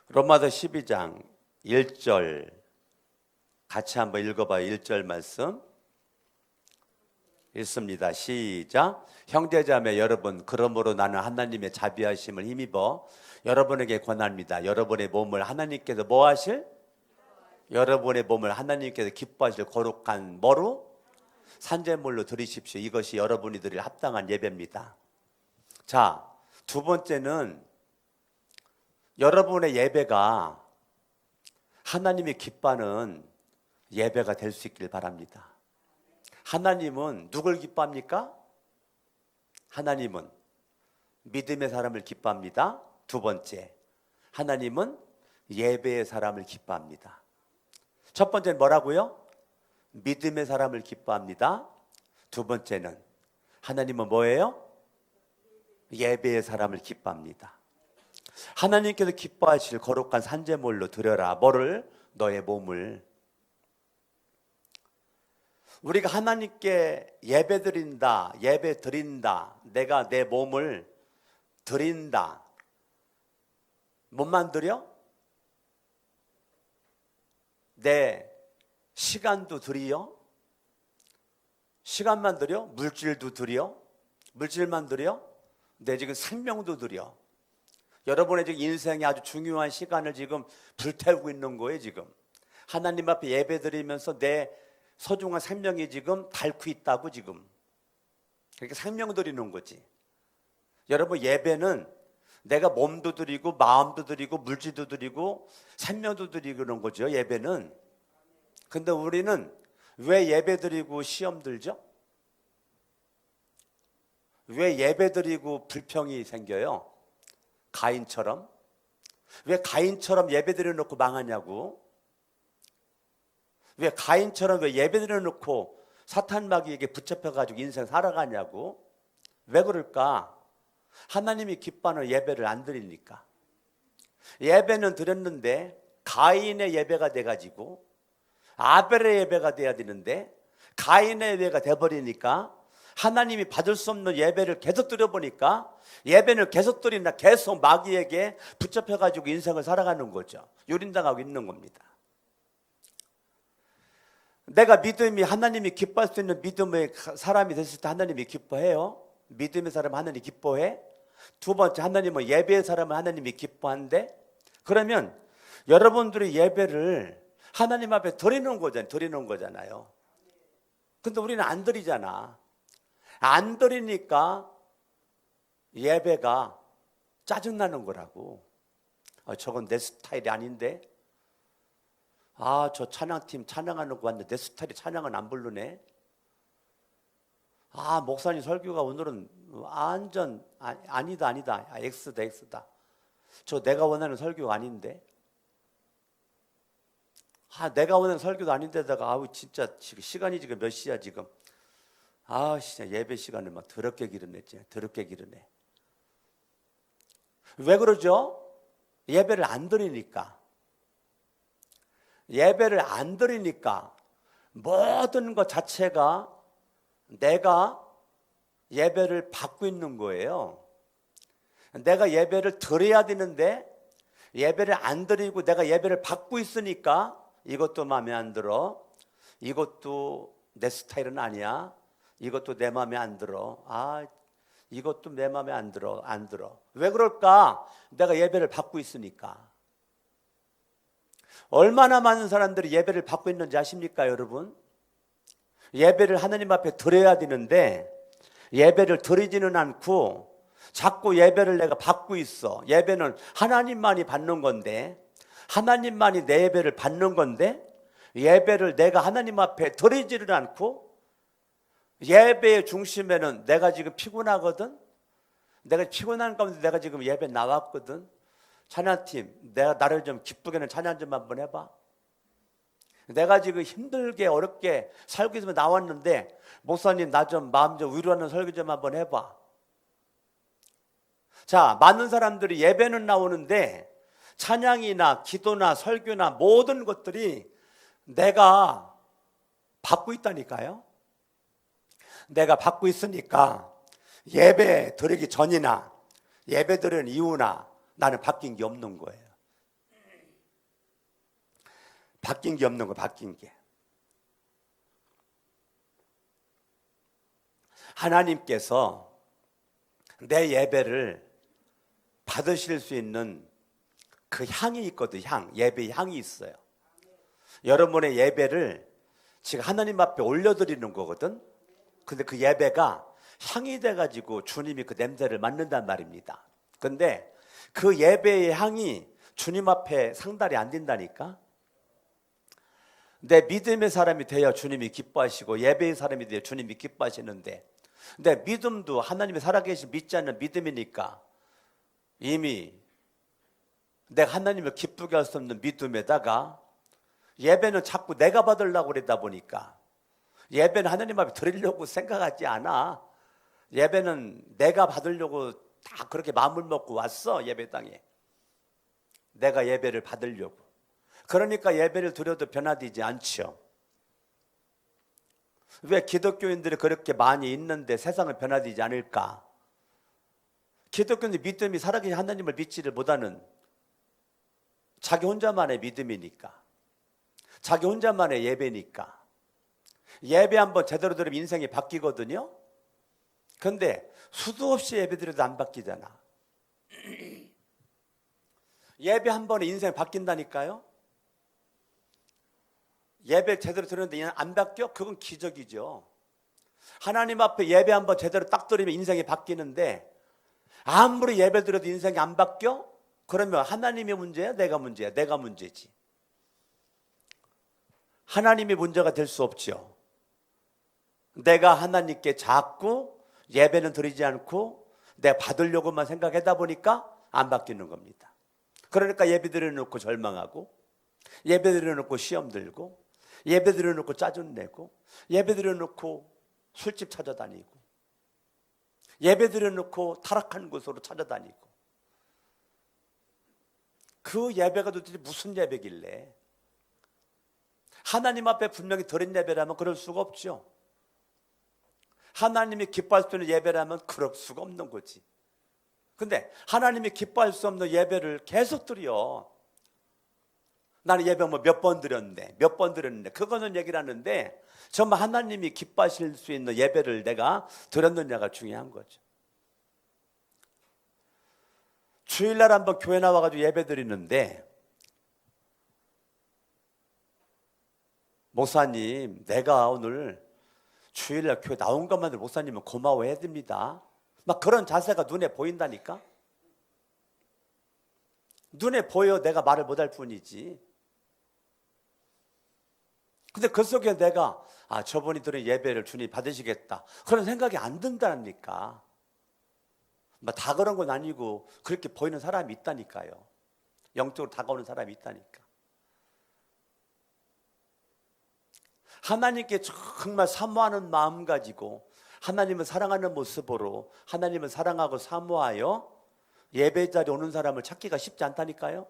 로마서 12장 1절 같이 한번 읽어봐요. 1절 말씀 읽습니다. 시작. 형제자매 여러분, 그러므로 나는 하나님의 자비하심을 힘입어 여러분에게 권합니다. 여러분의 몸을 하나님께서 뭐 하실? 여러분의 몸을 하나님께서 기뻐하실 거룩한 뭐로? 산제물로 드리십시오. 이것이 여러분이 드릴 합당한 예배입니다. 자, 두 번째는 여러분의 예배가 하나님이 기뻐하는 예배가 될 수 있길 바랍니다. 하나님은 누굴 기뻐합니까? 하나님은 믿음의 사람을 기뻐합니다. 두 번째, 하나님은 예배의 사람을 기뻐합니다. 첫 번째는 뭐라고요? 믿음의 사람을 기뻐합니다. 두 번째는 하나님은 뭐예요? 예배의 사람을 기뻐합니다. 하나님께서 기뻐하실 거룩한 산제물로 드려라. 뭐를? 너의 몸을. 우리가 하나님께 예배 드린다, 예배 드린다, 내가 내 몸을 드린다. 몸만 드려? 내 시간도 드려? 시간만 드려? 물질도 드려? 물질만 드려? 내 지금 생명도 드려? 여러분의 지금 인생의 아주 중요한 시간을 지금 불태우고 있는 거예요. 지금 하나님 앞에 예배 드리면서 내 소중한 생명이 지금 닳고 있다고 지금. 그렇게 생명 드리는 거지. 여러분, 예배는 내가 몸도 드리고 마음도 드리고 물질도 드리고 생명도 드리고 그런 거죠, 예배는. 근데 우리는 왜 예배 드리고 시험 들죠? 왜 예배 드리고 불평이 생겨요? 가인처럼. 왜 가인처럼 예배 드려놓고 망하냐고. 왜 가인처럼 왜 예배 드려놓고 사탄 마귀에게 붙잡혀가지고 인생 살아가냐고. 왜 그럴까? 하나님이 기뻐하는 예배를 안 드리니까. 예배는 드렸는데 가인의 예배가 돼가지고 아벨의 예배가 돼야 되는데 가인의 예배가 돼버리니까 하나님이 받을 수 없는 예배를 계속 드려보니까 예배는 계속 드리나 계속 마귀에게 붙잡혀가지고 인생을 살아가는 거죠. 유린당하고 있는 겁니다. 내가 믿음이 하나님이 기뻐할 수 있는 믿음의 사람이 됐을 때 하나님이 기뻐해요. 믿음의 사람은 하나님이 기뻐해. 두 번째, 하나님은 예배의 사람은 하나님이 기뻐한대. 그러면 여러분들이 예배를 하나님 앞에 드리는 거잖아요. 근데 우리는 안 드리잖아. 안 드리니까 예배가 짜증나는 거라고. 저건 내 스타일이 아닌데. 저 찬양팀 찬양하는 거 왔는데 내 스타일이 찬양은 안 부르네. 목사님 설교가 오늘은 완전 아니다. X다. 저 내가 원하는 설교가 아닌데. 내가 원하는 설교도 아닌데다가 진짜 지금 시간이 지금 몇 시야 지금. 진짜 예배 시간을 막 더럽게 기르네. 왜 그러죠? 예배를 안 드리니까. 예배를 안 드리니까 모든 것 자체가 내가 예배를 받고 있는 거예요. 내가 예배를 드려야 되는데 예배를 안 드리고 내가 예배를 받고 있으니까 이것도 마음에 안 들어. 이것도 내 스타일은 아니야. 이것도 내 마음에 안 들어. 이것도 내 마음에 안 들어. 왜 그럴까? 내가 예배를 받고 있으니까. 얼마나 많은 사람들이 예배를 받고 있는지 아십니까, 여러분? 예배를 하나님 앞에 드려야 되는데 예배를 드리지는 않고 자꾸 예배를 내가 받고 있어. 예배는 하나님만이 받는 건데, 하나님만이 내 예배를 받는 건데 예배를 내가 하나님 앞에 드리지를 않고 예배의 중심에는 내가 지금 피곤하거든. 내가 피곤한 가운데 내가 지금 예배 나왔거든. 찬양팀, 내가 나를 좀 기쁘게는 찬양 좀 한번 해봐. 내가 지금 힘들게 어렵게 살고 있으면 나왔는데 목사님 나 좀 마음 좀 위로하는 설교 좀 한번 해봐. 자, 많은 사람들이 예배는 나오는데 찬양이나 기도나 설교나 모든 것들이 내가 받고 있다니까요. 내가 받고 있으니까 예배 드리기 전이나 예배 드리는 이후나 나는 바뀐 게 없는 거예요. 바뀐 게 없는 거, 바뀐 게. 하나님께서 내 예배를 받으실 수 있는 그 향이 있거든. 예배의 향이 있어요. 여러분의 예배를 지금 하나님 앞에 올려드리는 거거든. 근데 그 예배가 향이 돼가지고 주님이 그 냄새를 맡는단 말입니다. 근데 그 예배의 향이 주님 앞에 상달이 안 된다니까. 내 믿음의 사람이 되어 주님이 기뻐하시고 예배의 사람이 되어 주님이 기뻐하시는데, 내 믿음도 하나님이 살아계신 믿지 않는 믿음이니까 이미 내가 하나님을 기쁘게 할 수 없는 믿음에다가 예배는 자꾸 내가 받으려고 그러다 보니까 예배는 하나님 앞에 드리려고 생각하지 않아. 예배는 내가 받으려고 다 그렇게 마음을 먹고 왔어. 예배당에 내가 예배를 받으려고. 그러니까 예배를 드려도 변화되지 않죠. 왜 기독교인들이 그렇게 많이 있는데 세상은 변화되지 않을까? 기독교인들 믿음이 살아계신 하나님을 믿지를 못하는 자기 혼자만의 믿음이니까, 자기 혼자만의 예배니까. 예배 한번 제대로 들으면 인생이 바뀌거든요. 근데 수도 없이 예배 드려도 안 바뀌잖아. 예배 한 번에 인생 바뀐다니까요. 예배 제대로 드렸는데 안 바뀌어? 그건 기적이죠. 하나님 앞에 예배 한번 제대로 딱 드리면 인생이 바뀌는데 아무리 예배 드려도 인생이 안 바뀌어? 그러면 하나님의 문제야? 내가 문제야? 내가 문제지. 하나님이 문제가 될 수 없죠. 내가 하나님께 자꾸 예배는 드리지 않고 내가 받으려고만 생각하다 보니까 안 바뀌는 겁니다. 그러니까 예배 드려놓고 절망하고, 예배 드려놓고 시험 들고, 예배 드려놓고 짜증내고, 예배 드려놓고 술집 찾아다니고, 예배 드려놓고 타락한 곳으로 찾아다니고, 그 예배가 도대체 무슨 예배길래? 하나님 앞에 분명히 드린 예배라면 그럴 수가 없죠. 하나님이 기뻐할 수 있는 예배라면 그럴 수가 없는 거지. 근데 하나님이 기뻐할 수 없는 예배를 계속 드려. 나는 예배 뭐 몇 번 드렸는데, 몇 번 드렸는데, 그거는 얘기를 하는데 정말 하나님이 기뻐하실 수 있는 예배를 내가 드렸느냐가 중요한 거죠. 주일날 한번 교회 나와가지고 예배 드리는데, 목사님, 내가 오늘 주일날 교회 나온 것만으로 목사님은 고마워해야 됩니다. 막 그런 자세가 눈에 보인다니까. 눈에 보여. 내가 말을 못할 뿐이지. 근데 그 속에 내가 저분이 드린 예배를 주님 받으시겠다 그런 생각이 안 든다니까. 다 그런 건 아니고 그렇게 보이는 사람이 있다니까요. 영적으로 다가오는 사람이 있다니까. 하나님께 정말 사모하는 마음 가지고 하나님을 사랑하는 모습으로 하나님을 사랑하고 사모하여 예배 자리에 오는 사람을 찾기가 쉽지 않다니까요.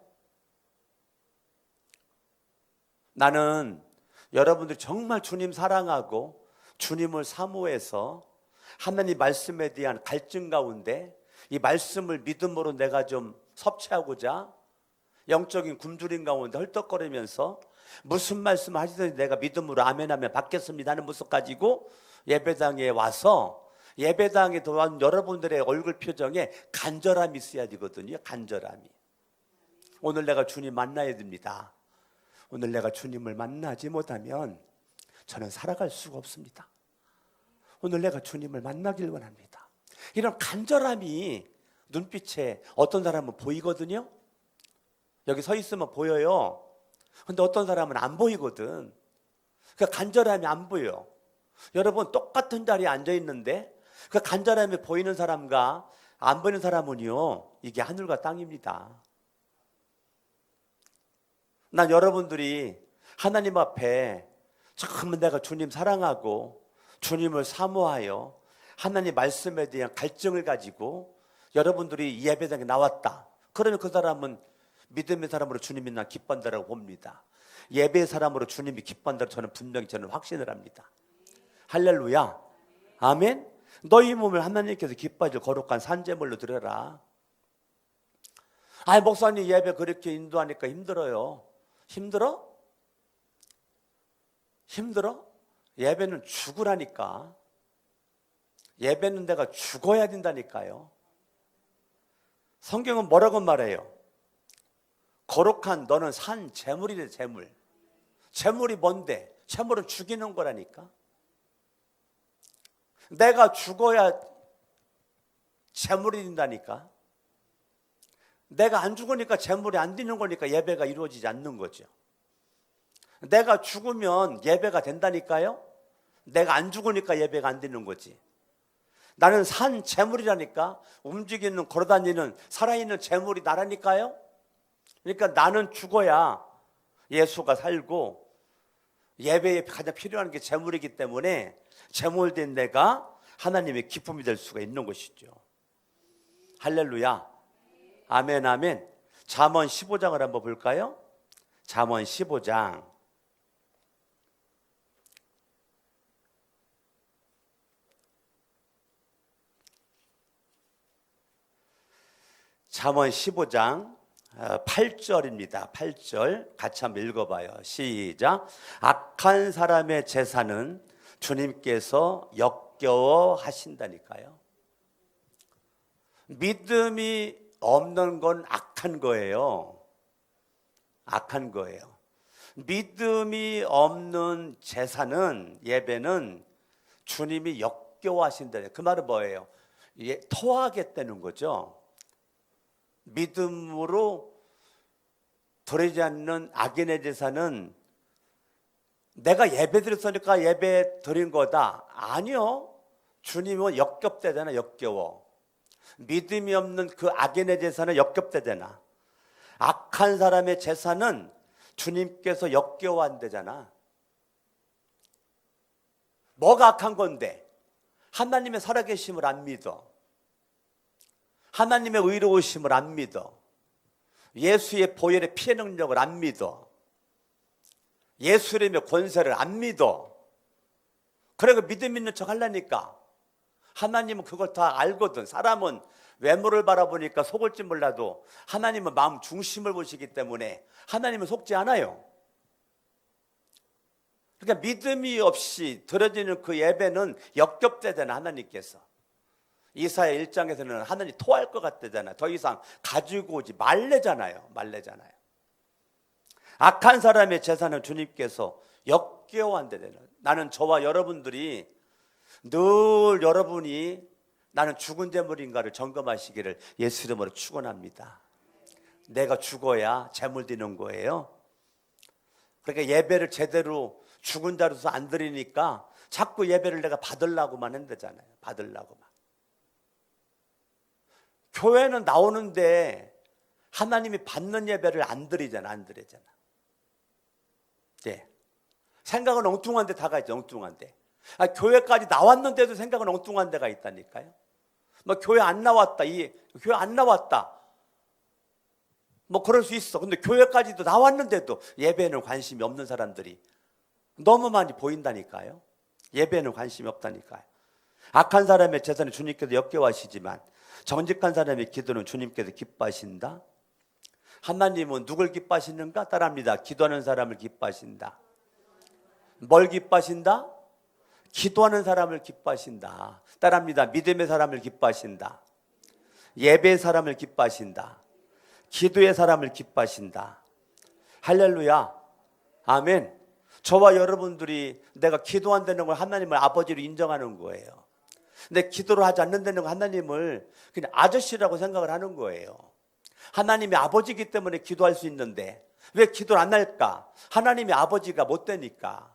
나는 여러분들이 정말 주님 사랑하고 주님을 사모해서 하나님 말씀에 대한 갈증 가운데 이 말씀을 믿음으로 내가 좀 섭취하고자 영적인 굶주림 가운데 헐떡거리면서 무슨 말씀 하시든지 내가 믿음으로 아멘하면 받겠습니다 하는 모습 가지고 예배당에 와서 예배당에 들어온 여러분들의 얼굴 표정에 간절함이 있어야 되거든요. 간절함이. 오늘 내가 주님 만나야 됩니다. 오늘 내가 주님을 만나지 못하면 저는 살아갈 수가 없습니다. 오늘 내가 주님을 만나길 원합니다. 이런 간절함이 눈빛에 어떤 사람은 보이거든요. 여기 서 있으면 보여요. 근데 어떤 사람은 안 보이거든. 그 간절함이 안 보여. 여러분 똑같은 자리에 앉아 있는데 그 간절함이 보이는 사람과 안 보이는 사람은요, 이게 하늘과 땅입니다. 난 여러분들이 하나님 앞에 정말 내가 주님 사랑하고 주님을 사모하여 하나님 말씀에 대한 갈증을 가지고 여러분들이 예배당에 나왔다. 그러면 그 사람은 믿음의 사람으로 주님이 나 기뻐한다라고 봅니다. 예배의 사람으로 주님이 기뻐한다고 저는 확신을 합니다. 할렐루야. 아멘. 너희 몸을 하나님께서 기뻐하실 거룩한 산제물로 드려라. 목사님 예배 그렇게 인도하니까 힘들어요. 힘들어? 힘들어? 예배는 죽으라니까. 예배는 내가 죽어야 된다니까요. 성경은 뭐라고 말해요? 거룩한 너는 산 제물이래. 제물. 제물이 뭔데? 제물은 죽이는 거라니까. 내가 죽어야 제물이 된다니까. 내가 안 죽으니까 제물이 안 되는 거니까 예배가 이루어지지 않는 거죠. 내가 죽으면 예배가 된다니까요. 내가 안 죽으니까 예배가 안 되는 거지. 나는 산 제물이라니까. 움직이는 걸어다니는 살아있는 제물이 나라니까요. 그러니까 나는 죽어야 예수가 살고 예배에 가장 필요한 게 제물이기 때문에 제물된 내가 하나님의 기쁨이 될 수가 있는 것이죠. 할렐루야. 아멘 아멘. 잠언 15장을 한번 볼까요? 잠언 15장. 잠언 15장 8절입니다. 8절 같이 한번 읽어봐요. 시작. 악한 사람의 제사는 주님께서 역겨워 하신다니까요. 믿음이 없는 건 악한 거예요. 악한 거예요. 믿음이 없는 제사는, 예배는 주님이 역겨워하신다. 그 말은 뭐예요? 토하겠다는 거죠. 믿음으로 드리지 않는 악인의 제사는 내가 예배 드렸으니까 예배 드린 거다. 아니요. 주님은 역겹대잖아. 역겨워. 믿음이 없는 그 악인의 제사는 역겹대잖아. 악한 사람의 제사는 주님께서 역겨워한대잖아. 뭐가 악한 건데? 하나님의 살아계심을 안 믿어. 하나님의 의로우심을 안 믿어. 예수의 보혈의 피해 능력을 안 믿어. 예수님의 권세를 안 믿어. 그래, 그 믿음 있는 척 하려니까. 하나님은 그걸 다 알거든. 사람은 외모를 바라보니까 속을지 몰라도 하나님은 마음 중심을 보시기 때문에 하나님은 속지 않아요. 그러니까 믿음이 없이 드려지는 그 예배는 역겹대잖아. 하나님께서 이사야 1장에서는 하나님 토할 것 같대잖아. 더 이상 가지고 오지 말래잖아요. 말래잖아요. 악한 사람의 제사는 주님께서 역겨워한대잖아요. 나는 저와 여러분들이 늘 여러분이 나는 죽은 제물인가를 점검하시기를 예수 이름으로 축원합니다. 내가 죽어야 제물 드리는 거예요. 그러니까 예배를 제대로 죽은 자로서 안 드리니까 자꾸 예배를 내가 받으려고만 한다잖아요. 받으려고만. 교회는 나오는데 하나님이 받는 예배를 안 드리잖아. 안 드리잖아. 네. 생각은 엉뚱한 데 다가 있죠. 엉뚱한 데. 교회까지 나왔는데도 생각은 엉뚱한 데가 있다니까요. 뭐 교회 안 나왔다. 교회 안 나왔다. 뭐 그럴 수 있어. 근데 교회까지도 나왔는데도 예배에는 관심이 없는 사람들이 너무 많이 보인다니까요. 예배에는 관심이 없다니까요. 악한 사람의 제사는 주님께서 역겨워하시지만 정직한 사람의 기도는 주님께서 기뻐하신다. 하나님은 누굴 기뻐하시는가? 따라합니다. 기도하는 사람을 기뻐하신다. 뭘 기뻐하신다? 기도하는 사람을 기뻐하신다. 따라합니다. 믿음의 사람을 기뻐하신다. 예배의 사람을 기뻐하신다. 기도의 사람을 기뻐하신다. 할렐루야. 아멘. 저와 여러분들이 내가 기도한다는 걸 하나님을 아버지로 인정하는 거예요. 근데 기도를 하지 않는다는 건 하나님을 그냥 아저씨라고 생각을 하는 거예요. 하나님이 아버지이기 때문에 기도할 수 있는데 왜 기도를 안 할까? 하나님이 아버지가 못 되니까.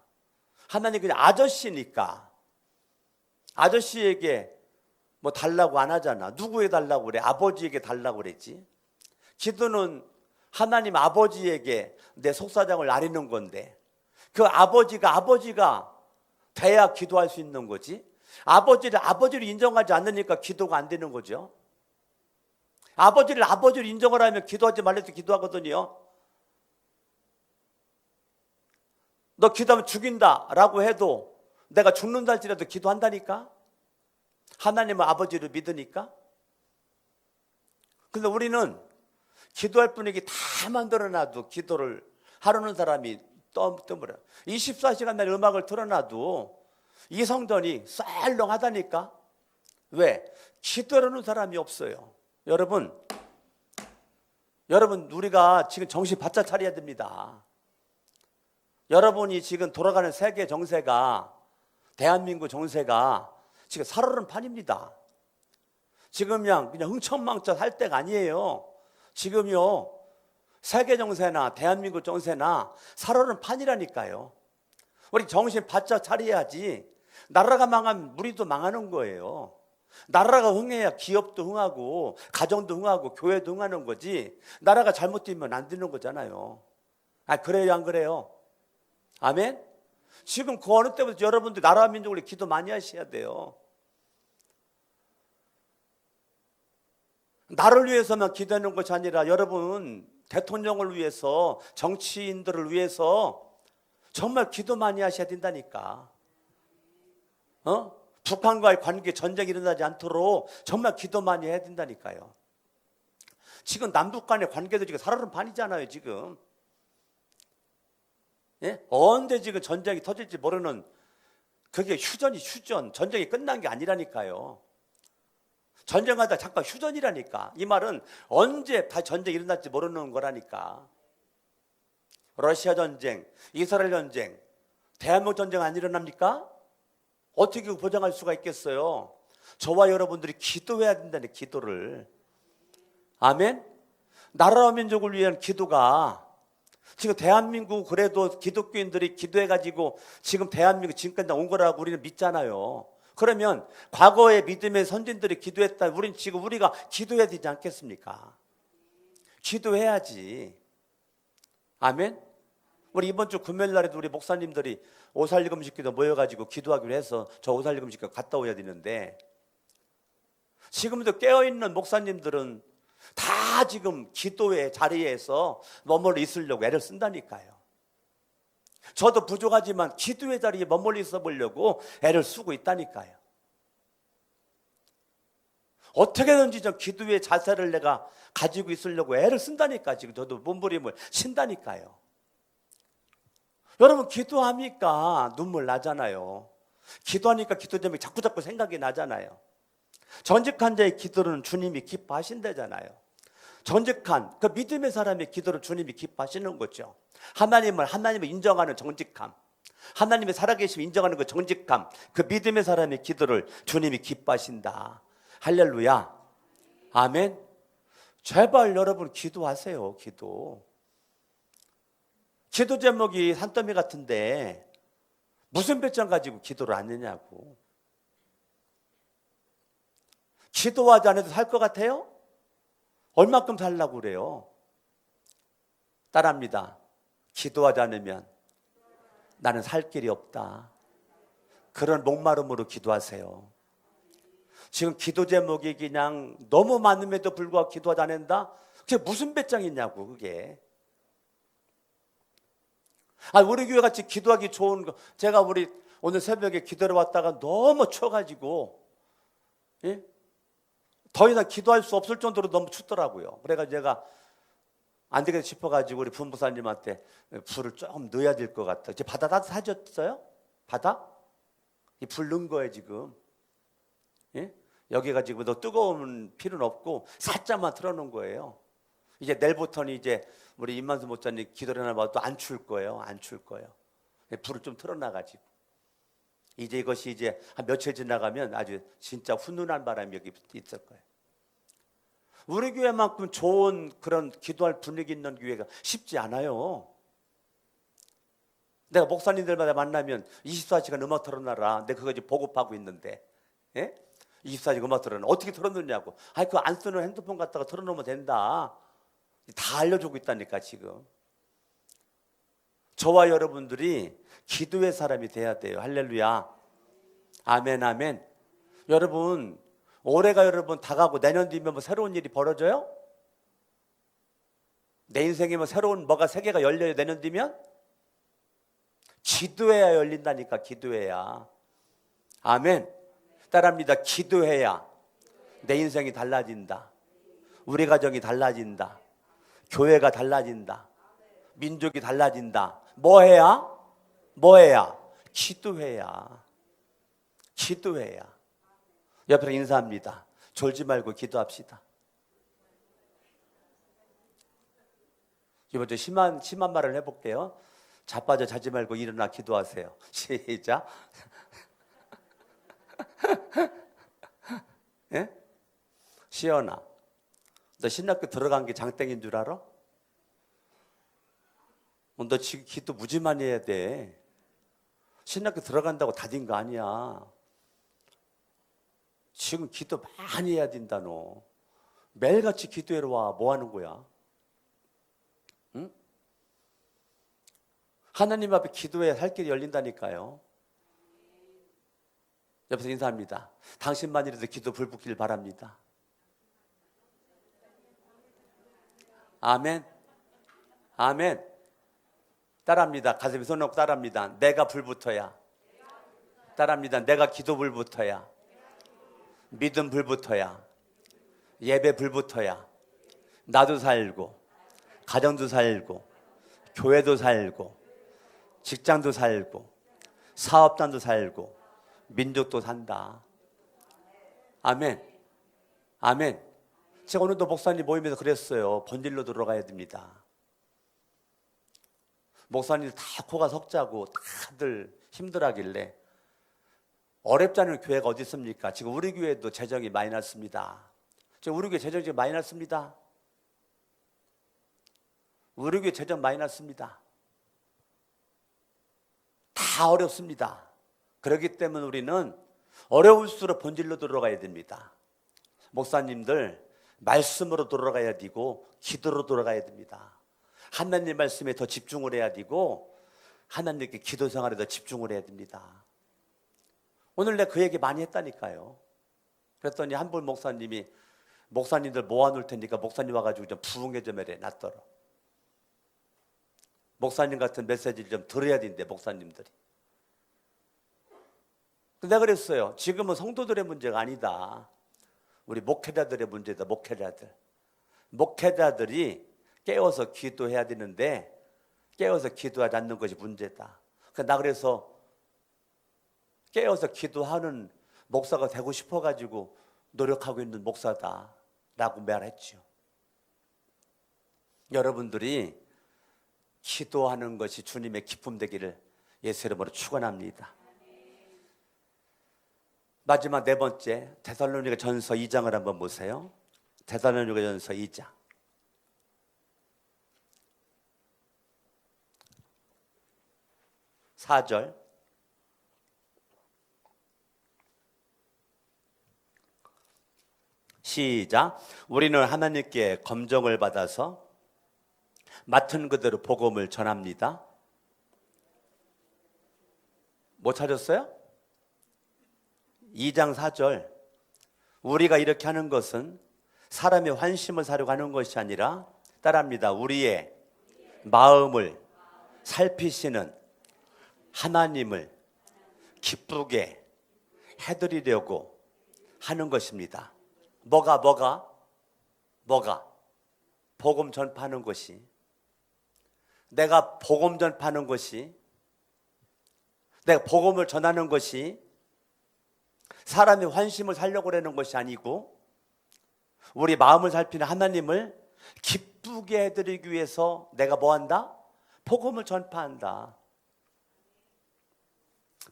하나님 그냥 아저씨니까. 아저씨에게 뭐 달라고 안 하잖아. 누구에 달라고 그래? 아버지에게 달라고 그랬지. 기도는 하나님 아버지에게 내 속사정을 아리는 건데 그 아버지가 돼야 기도할 수 있는 거지. 아버지를 인정하지 않으니까 기도가 안 되는 거죠. 아버지를 인정을 하면 기도하지 말래도 기도하거든요. 너 기도하면 죽인다라고 해도 내가 죽는다 할지라도 기도한다니까. 하나님은 아버지를 믿으니까. 근데 우리는 기도할 분위기 다 만들어놔도 기도를 하려는 사람이 떠물어. 24시간 날 음악을 틀어놔도 이 성전이 썰렁하다니까. 왜? 기도하려는 사람이 없어요. 여러분 우리가 지금 정신 바짝 차려야 됩니다. 여러분이 지금 돌아가는 세계 정세가, 대한민국 정세가 지금 살얼음 판입니다. 지금 그냥 흥청망청 할 때가 아니에요. 지금요 세계 정세나 대한민국 정세나 살얼음 판이라니까요. 우리 정신 바짝 차려야지. 나라가 망하면 우리도 망하는 거예요. 나라가 흥해야 기업도 흥하고 가정도 흥하고 교회도 흥하는 거지. 나라가 잘못되면 안 되는 거잖아요. 그래요 안 그래요? 아멘? 지금 그 어느 때부터 여러분들 나라와 민족을 기도 많이 하셔야 돼요. 나를 위해서만 기도하는 것이 아니라 여러분 대통령을 위해서, 정치인들을 위해서 정말 기도 많이 하셔야 된다니까. 북한과의 관계, 전쟁이 일어나지 않도록 정말 기도 많이 해야 된다니까요. 지금 남북 간의 관계도 지금 살얼음 판이잖아요 지금. 예? 언제 지금 전쟁이 터질지 모르는, 그게 휴전, 전쟁이 끝난 게 아니라니까요. 전쟁하다 잠깐 휴전이라니까. 이 말은 언제 다 전쟁이 일어날지 모르는 거라니까. 러시아 전쟁, 이스라엘 전쟁, 대한민국 전쟁 안 일어납니까? 어떻게 보장할 수가 있겠어요? 저와 여러분들이 기도해야 된다는 기도를. 아멘? 나라와 민족을 위한 기도가 지금 대한민국 그래도 기독교인들이 기도해가지고 지금 대한민국 지금까지 온 거라고 우리는 믿잖아요. 그러면 과거의 믿음의 선진들이 기도했다. 우리는 지금 우리가 기도해야 되지 않겠습니까? 기도해야지. 아멘? 우리 이번 주 금요일 날에도 우리 목사님들이 오살리금식기도 모여가지고 기도하기로 해서 저 오살리금식기도 갔다 오야 되는데 지금도 깨어있는 목사님들은 다 지금 기도의 자리에서 머물러 있으려고 애를 쓴다니까요. 저도 부족하지만 기도의 자리에 머물러 있어 보려고 애를 쓰고 있다니까요. 어떻게든지 좀 기도의 자세를 내가 가지고 있으려고 애를 쓴다니까. 지금 저도 몸부림을 친다니까요. 여러분 기도하니까 눈물 나잖아요. 기도하니까 기도 제목이 자꾸 생각이 나잖아요. 전직한 자의 기도는 주님이 기뻐하신다잖아요. 전직한 그 믿음의 사람의 기도를 주님이 기뻐하시는 거죠. 하나님을 인정하는 정직함, 하나님의 살아계심 인정하는 그 정직함, 그 믿음의 사람의 기도를 주님이 기뻐하신다. 할렐루야. 아멘. 제발 여러분 기도하세요. 기도 제목이 산더미 같은데 무슨 배짱 가지고 기도를 안 했냐고. 기도하지 않아도 살 것 같아요? 얼마큼 살라고 그래요? 따라합니다. 기도하지 않으면 나는 살 길이 없다. 그런 목마름으로 기도하세요. 지금 기도 제목이 그냥 너무 많음에도 불구하고 기도하지 않는다? 그게 무슨 배짱이냐고 그게. 우리 교회 같이 기도하기 좋은 거, 제가 오늘 새벽에 기도를 왔다가 너무 추워가지고 더 이상 기도할 수 없을 정도로 너무 춥더라고요. 그래가지고 제가 안 되겠다 싶어가지고 우리 분부사님한테 불을 조금 넣어야 될 것 같아. 이제 바다 따뜻해졌어요? 바다? 이 불 넣은 거예요 지금. 여기가 지금 너 뜨거운 필요는 없고 살짝만 틀어놓은 거예요. 이제 내일부터는 이제 우리 임만수 목사님 기도를 해놔봐도 안 추울 거예요. 안 추울 거예요. 불을 좀 틀어놔가지고 이제 이것이 이제 한 며칠 지나가면 아주 진짜 훈훈한 바람이 여기 있을 거예요. 우리 교회만큼 좋은 그런 기도할 분위기 있는 교회가 쉽지 않아요. 내가 목사님들마다 만나면 24시간 음악 틀어놔라. 내가 그거 이제 보급하고 있는데 24시간 음악 틀어놔. 어떻게 틀어놓냐고. 그거 안 쓰는 핸드폰 갖다가 틀어놓으면 된다. 다 알려주고 있다니까 지금. 저와 여러분들이 기도의 사람이 돼야 돼요. 할렐루야. 아멘 아멘. 여러분 올해가 여러분 다 가고 내년 뒤면 뭐 새로운 일이 벌어져요? 내 인생에 뭐 새로운 뭐가 세계가 열려요 내년 뒤면? 기도해야 열린다니까. 기도해야. 아멘. 따라합니다. 기도해야 내 인생이 달라진다. 우리 가정이 달라진다. 교회가 달라진다. 민족이 달라진다. 뭐 해야? 기도해야. 기도해야. 옆에서 인사합니다. 졸지 말고 기도합시다. 이번 주 심한 말을 해볼게요. 자빠져 자지 말고 일어나 기도하세요. 시작. 예? 시연아, 너 신학교 들어간 게 장땡인 줄 알아? 너 지금 기도 무지 많이 해야 돼. 신학교 들어간다고 다 된 거 아니야. 지금 기도 많이 해야 된다. 너 매일같이 기도하러 와. 뭐 하는 거야? 응? 하나님 앞에 기도해야 살 길이 열린다니까요. 옆에서 인사합니다. 당신만이라도 기도 불 붙길 바랍니다. 아멘. 아멘. 따라합니다. 가슴에 손 얹고 따라합니다. 내가 불 붙어야. 따라합니다. 내가 기도 불 붙어야. 믿음 불 붙어야. 예배 불 붙어야. 나도 살고 가정도 살고 교회도 살고 직장도 살고 사업단도 살고 민족도 산다. 아멘. 아멘. 제가 오늘도 목사님 모임에서 그랬어요. 본질로 들어가야 됩니다. 목사님들 다 코가 석자고 다들 힘들어하길래 어렵지 않은 교회가 어디 있습니까? 지금 우리 교회도 재정이 많이 났습니다. 지금 우리 교회 재정이 지금 많이 났습니다. 우리 교회 재정 많이 났습니다. 다 어렵습니다. 그렇기 때문에 우리는 어려울수록 본질로 들어가야 됩니다. 목사님들 말씀으로 돌아가야 되고 기도로 돌아가야 됩니다. 하나님 말씀에 더 집중을 해야 되고 하나님께 기도 생활에 더 집중을 해야 됩니다. 오늘 내가 그 얘기 많이 했다니까요. 그랬더니 한 분 목사님이 목사님들 모아놓을 테니까 목사님 와가지고 좀 부흥회 좀 해래 낫더러. 목사님 같은 메시지를 좀 들어야 된대 목사님들이. 내가 그랬어요. 지금은 성도들의 문제가 아니다. 우리 목회자들의 문제다. 목회자들이 깨워서 기도해야 되는데 깨워서 기도하지 않는 것이 문제다. 나 그래서 깨워서 기도하는 목사가 되고 싶어가지고 노력하고 있는 목사다라고 말했죠. 여러분들이 기도하는 것이 주님의 기쁨 되기를 예수 이름으로 축원합니다. 마지막 네 번째, 데살로니가 전서 2장을 한번 보세요. 데살로니가 전서 2장. (4절) 시작. 우리는 하나님께 검정을 받아서 맡은 그대로 복음을 전합니다. 못 찾았어요? 2장 4절. 우리가 이렇게 하는 것은 사람의 환심을 사려고 하는 것이 아니라 따라합니다. 우리의 마음을 살피시는 하나님을 기쁘게 해드리려고 하는 것입니다. 뭐가 복음 전파하는 것이, 내가 복음 전파하는 것이, 내가 복음을 전하는 것이 사람의 환심을 살려고 하는 것이 아니고 우리 마음을 살피는 하나님을 기쁘게 해드리기 위해서 내가 뭐한다? 복음을 전파한다.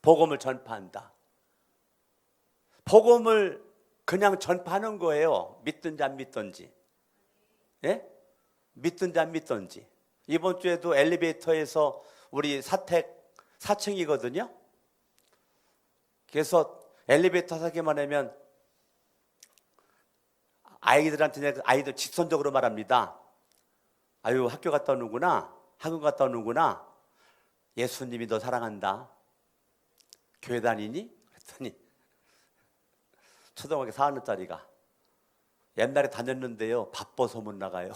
복음을 전파한다. 복음을 그냥 전파하는 거예요. 믿든지 안 믿든지. 예? 믿든지 안 믿든지. 이번 주에도 엘리베이터에서 우리 사택 4층이거든요. 그래서 엘리베이터 타기만 하면 아이들 직선적으로 말합니다. 아유, 학교 갔다 오는구나. 학원 갔다 오는구나. 예수님이 너 사랑한다. 교회 다니니? 그랬더니 초등학교 4학년짜리가 옛날에 다녔는데요. 바빠서 못 나가요.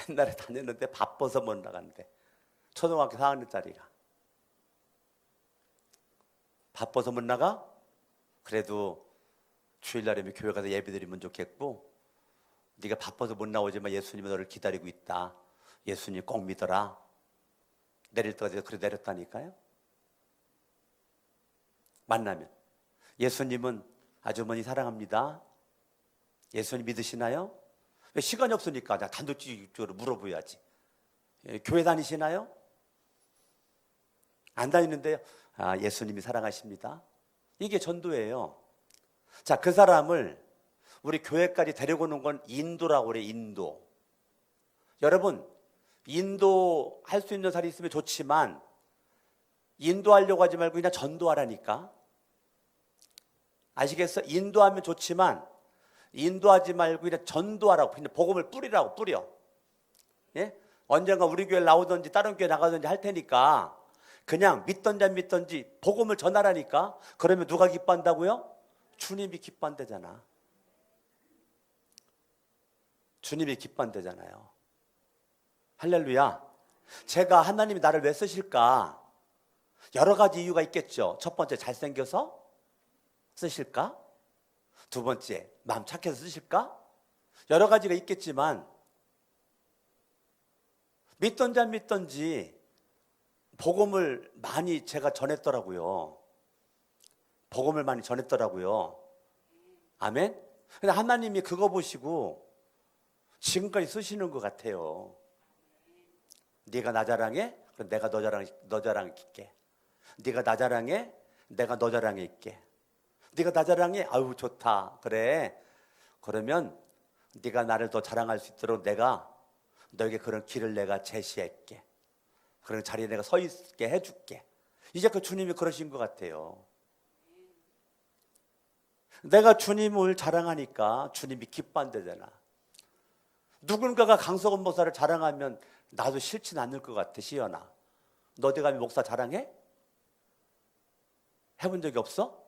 옛날에 다녔는데 바빠서 못 나간대. 초등학교 4학년짜리가. 바빠서 못 나가? 그래도 주일날이면 교회 가서 예배드리면 좋겠고, 네가 바빠서 못 나오지만 예수님이 너를 기다리고 있다. 예수님 꼭 믿어라. 내릴 때까지 그래 내렸다니까요. 만나면 예수님은 아주머니 사랑합니다. 예수님 믿으시나요? 시간이 없으니까 단도직입적으로 물어봐야지. 교회 다니시나요? 안 다니는데요. 아, 예수님이 사랑하십니다. 이게 전도예요. 자, 그 사람을 우리 교회까지 데려오는 건 인도라고 그래요. 인도. 여러분, 인도할 수 있는 사람이 있으면 좋지만 인도하려고 하지 말고 그냥 전도하라니까. 아시겠어? 인도하면 좋지만 인도하지 말고 그냥 전도하라고. 그냥 복음을 뿌리라고. 뿌려. 예? 언젠가 우리 교회 나오든지 다른 교회 나가든지 할 테니까 그냥 믿던지 안 믿던지 복음을 전하라니까. 그러면 누가 기뻐한다고요? 주님이 기뻐한대잖아. 주님이 기뻐한대잖아요. 할렐루야. 제가 하나님이 나를 왜 쓰실까? 여러 가지 이유가 있겠죠. 첫 번째, 잘생겨서 쓰실까? 두 번째, 마음 착해서 쓰실까? 여러 가지가 있겠지만 믿던지 안 믿던지 복음을 많이 제가 전했더라고요. 복음을 많이 전했더라고요. 아멘? 근데 하나님이 그거 보시고 지금까지 쓰시는 것 같아요. 네가 나 자랑해? 그럼 내가 너 자랑할게. 네가 나 자랑해? 내가 너 자랑할게. 네가 나 자랑해? 아유 좋다. 그래. 그러면 네가 나를 더 자랑할 수 있도록 내가 너에게 그런 길을 내가 제시할게. 그런 자리에 내가 서 있게 해줄게. 이제 그 주님이 그러신 것 같아요. 내가 주님을 자랑하니까 주님이 기뻐한대잖아. 누군가가 강석원 목사를 자랑하면 나도 싫진 않을 것 같아. 시연아, 너 어디 가면 목사 자랑해? 해본 적이 없어?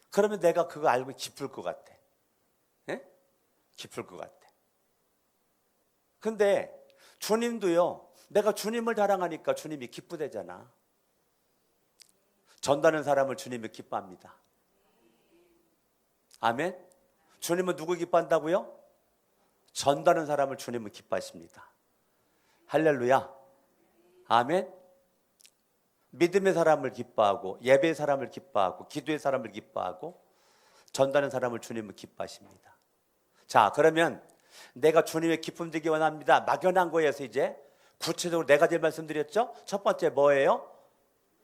그러면 내가 그거 알고 기쁠 것 같아. 예? 기쁠 것 같아. 근데 주님도요, 내가 주님을 자랑하니까 주님이 기쁘대잖아. 전다는 사람을 주님이 기뻐합니다. 아멘? 주님은 누구 기뻐한다고요? 전다는 사람을 주님은 기뻐하십니다. 할렐루야. 아멘. 믿음의 사람을 기뻐하고 예배의 사람을 기뻐하고 기도의 사람을 기뻐하고 전다는 사람을 주님은 기뻐하십니다. 자, 그러면 내가 주님의 기쁨 되기 원합니다. 막연한 거에서 이제 구체적으로 네 가지 말씀드렸죠. 첫 번째 뭐예요?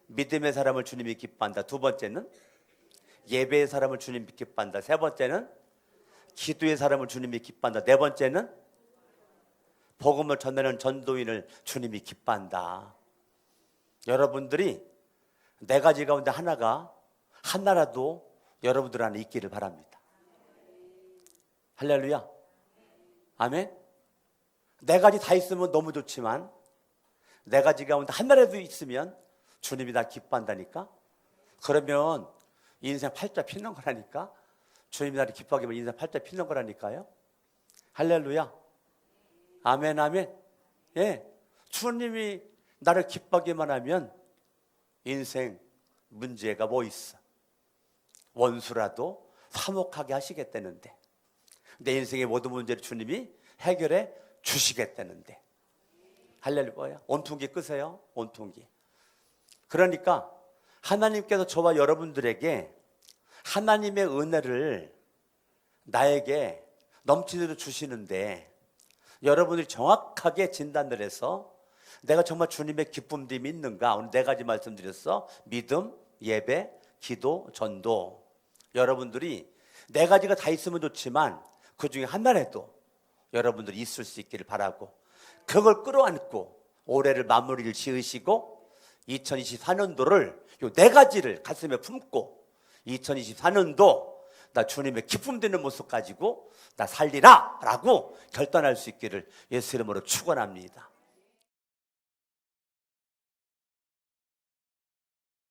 믿음의 사람을 주님이 기뻐한다. 두 번째는 예배의 사람을 주님이 기뻐한다. 세 번째는 기도의 사람을 주님이 기뻐한다. 네 번째는 복음을 전하는 전도인을 주님이 기뻐한다. 여러분들이 네 가지 가운데 하나라도 여러분들 안에 있기를 바랍니다. 할렐루야. 아멘. 네 가지 다 있으면 너무 좋지만 네 가지 가운데 하나라도 있으면 주님이 다 기뻐한다니까. 그러면 인생 팔자 피는 거라니까. 주님이 나를 기뻐하게 하면 인생 팔자 피는 거라니까요. 할렐루야. 아멘, 아멘. 예, 주님이 나를 기뻐하게만 하면 인생 문제가 뭐 있어? 원수라도 화목하게 하시겠다는데, 내 인생의 모든 문제를 주님이 해결해 주시겠다는데. 할렐루야. 온통기 끄세요. 온통기. 그러니까 하나님께서 저와 여러분들에게 하나님의 은혜를 나에게 넘치도록 주시는데, 여러분들이 정확하게 진단을 해서 내가 정말 주님의 기쁨됨이 있는가? 오늘 네 가지 말씀드렸어. 믿음, 예배, 기도, 전도. 여러분들이 네 가지가 다 있으면 좋지만 그 중에 하나라도 여러분들이 있을 수 있기를 바라고, 그걸 끌어안고 올해를 마무리를 지으시고 2024년도를 요 네 가지를 가슴에 품고 2024년도 나 주님의 기쁨 되는 모습 가지고 나 살리라 라고 결단할 수 있기를 예수 이름으로 축원합니다.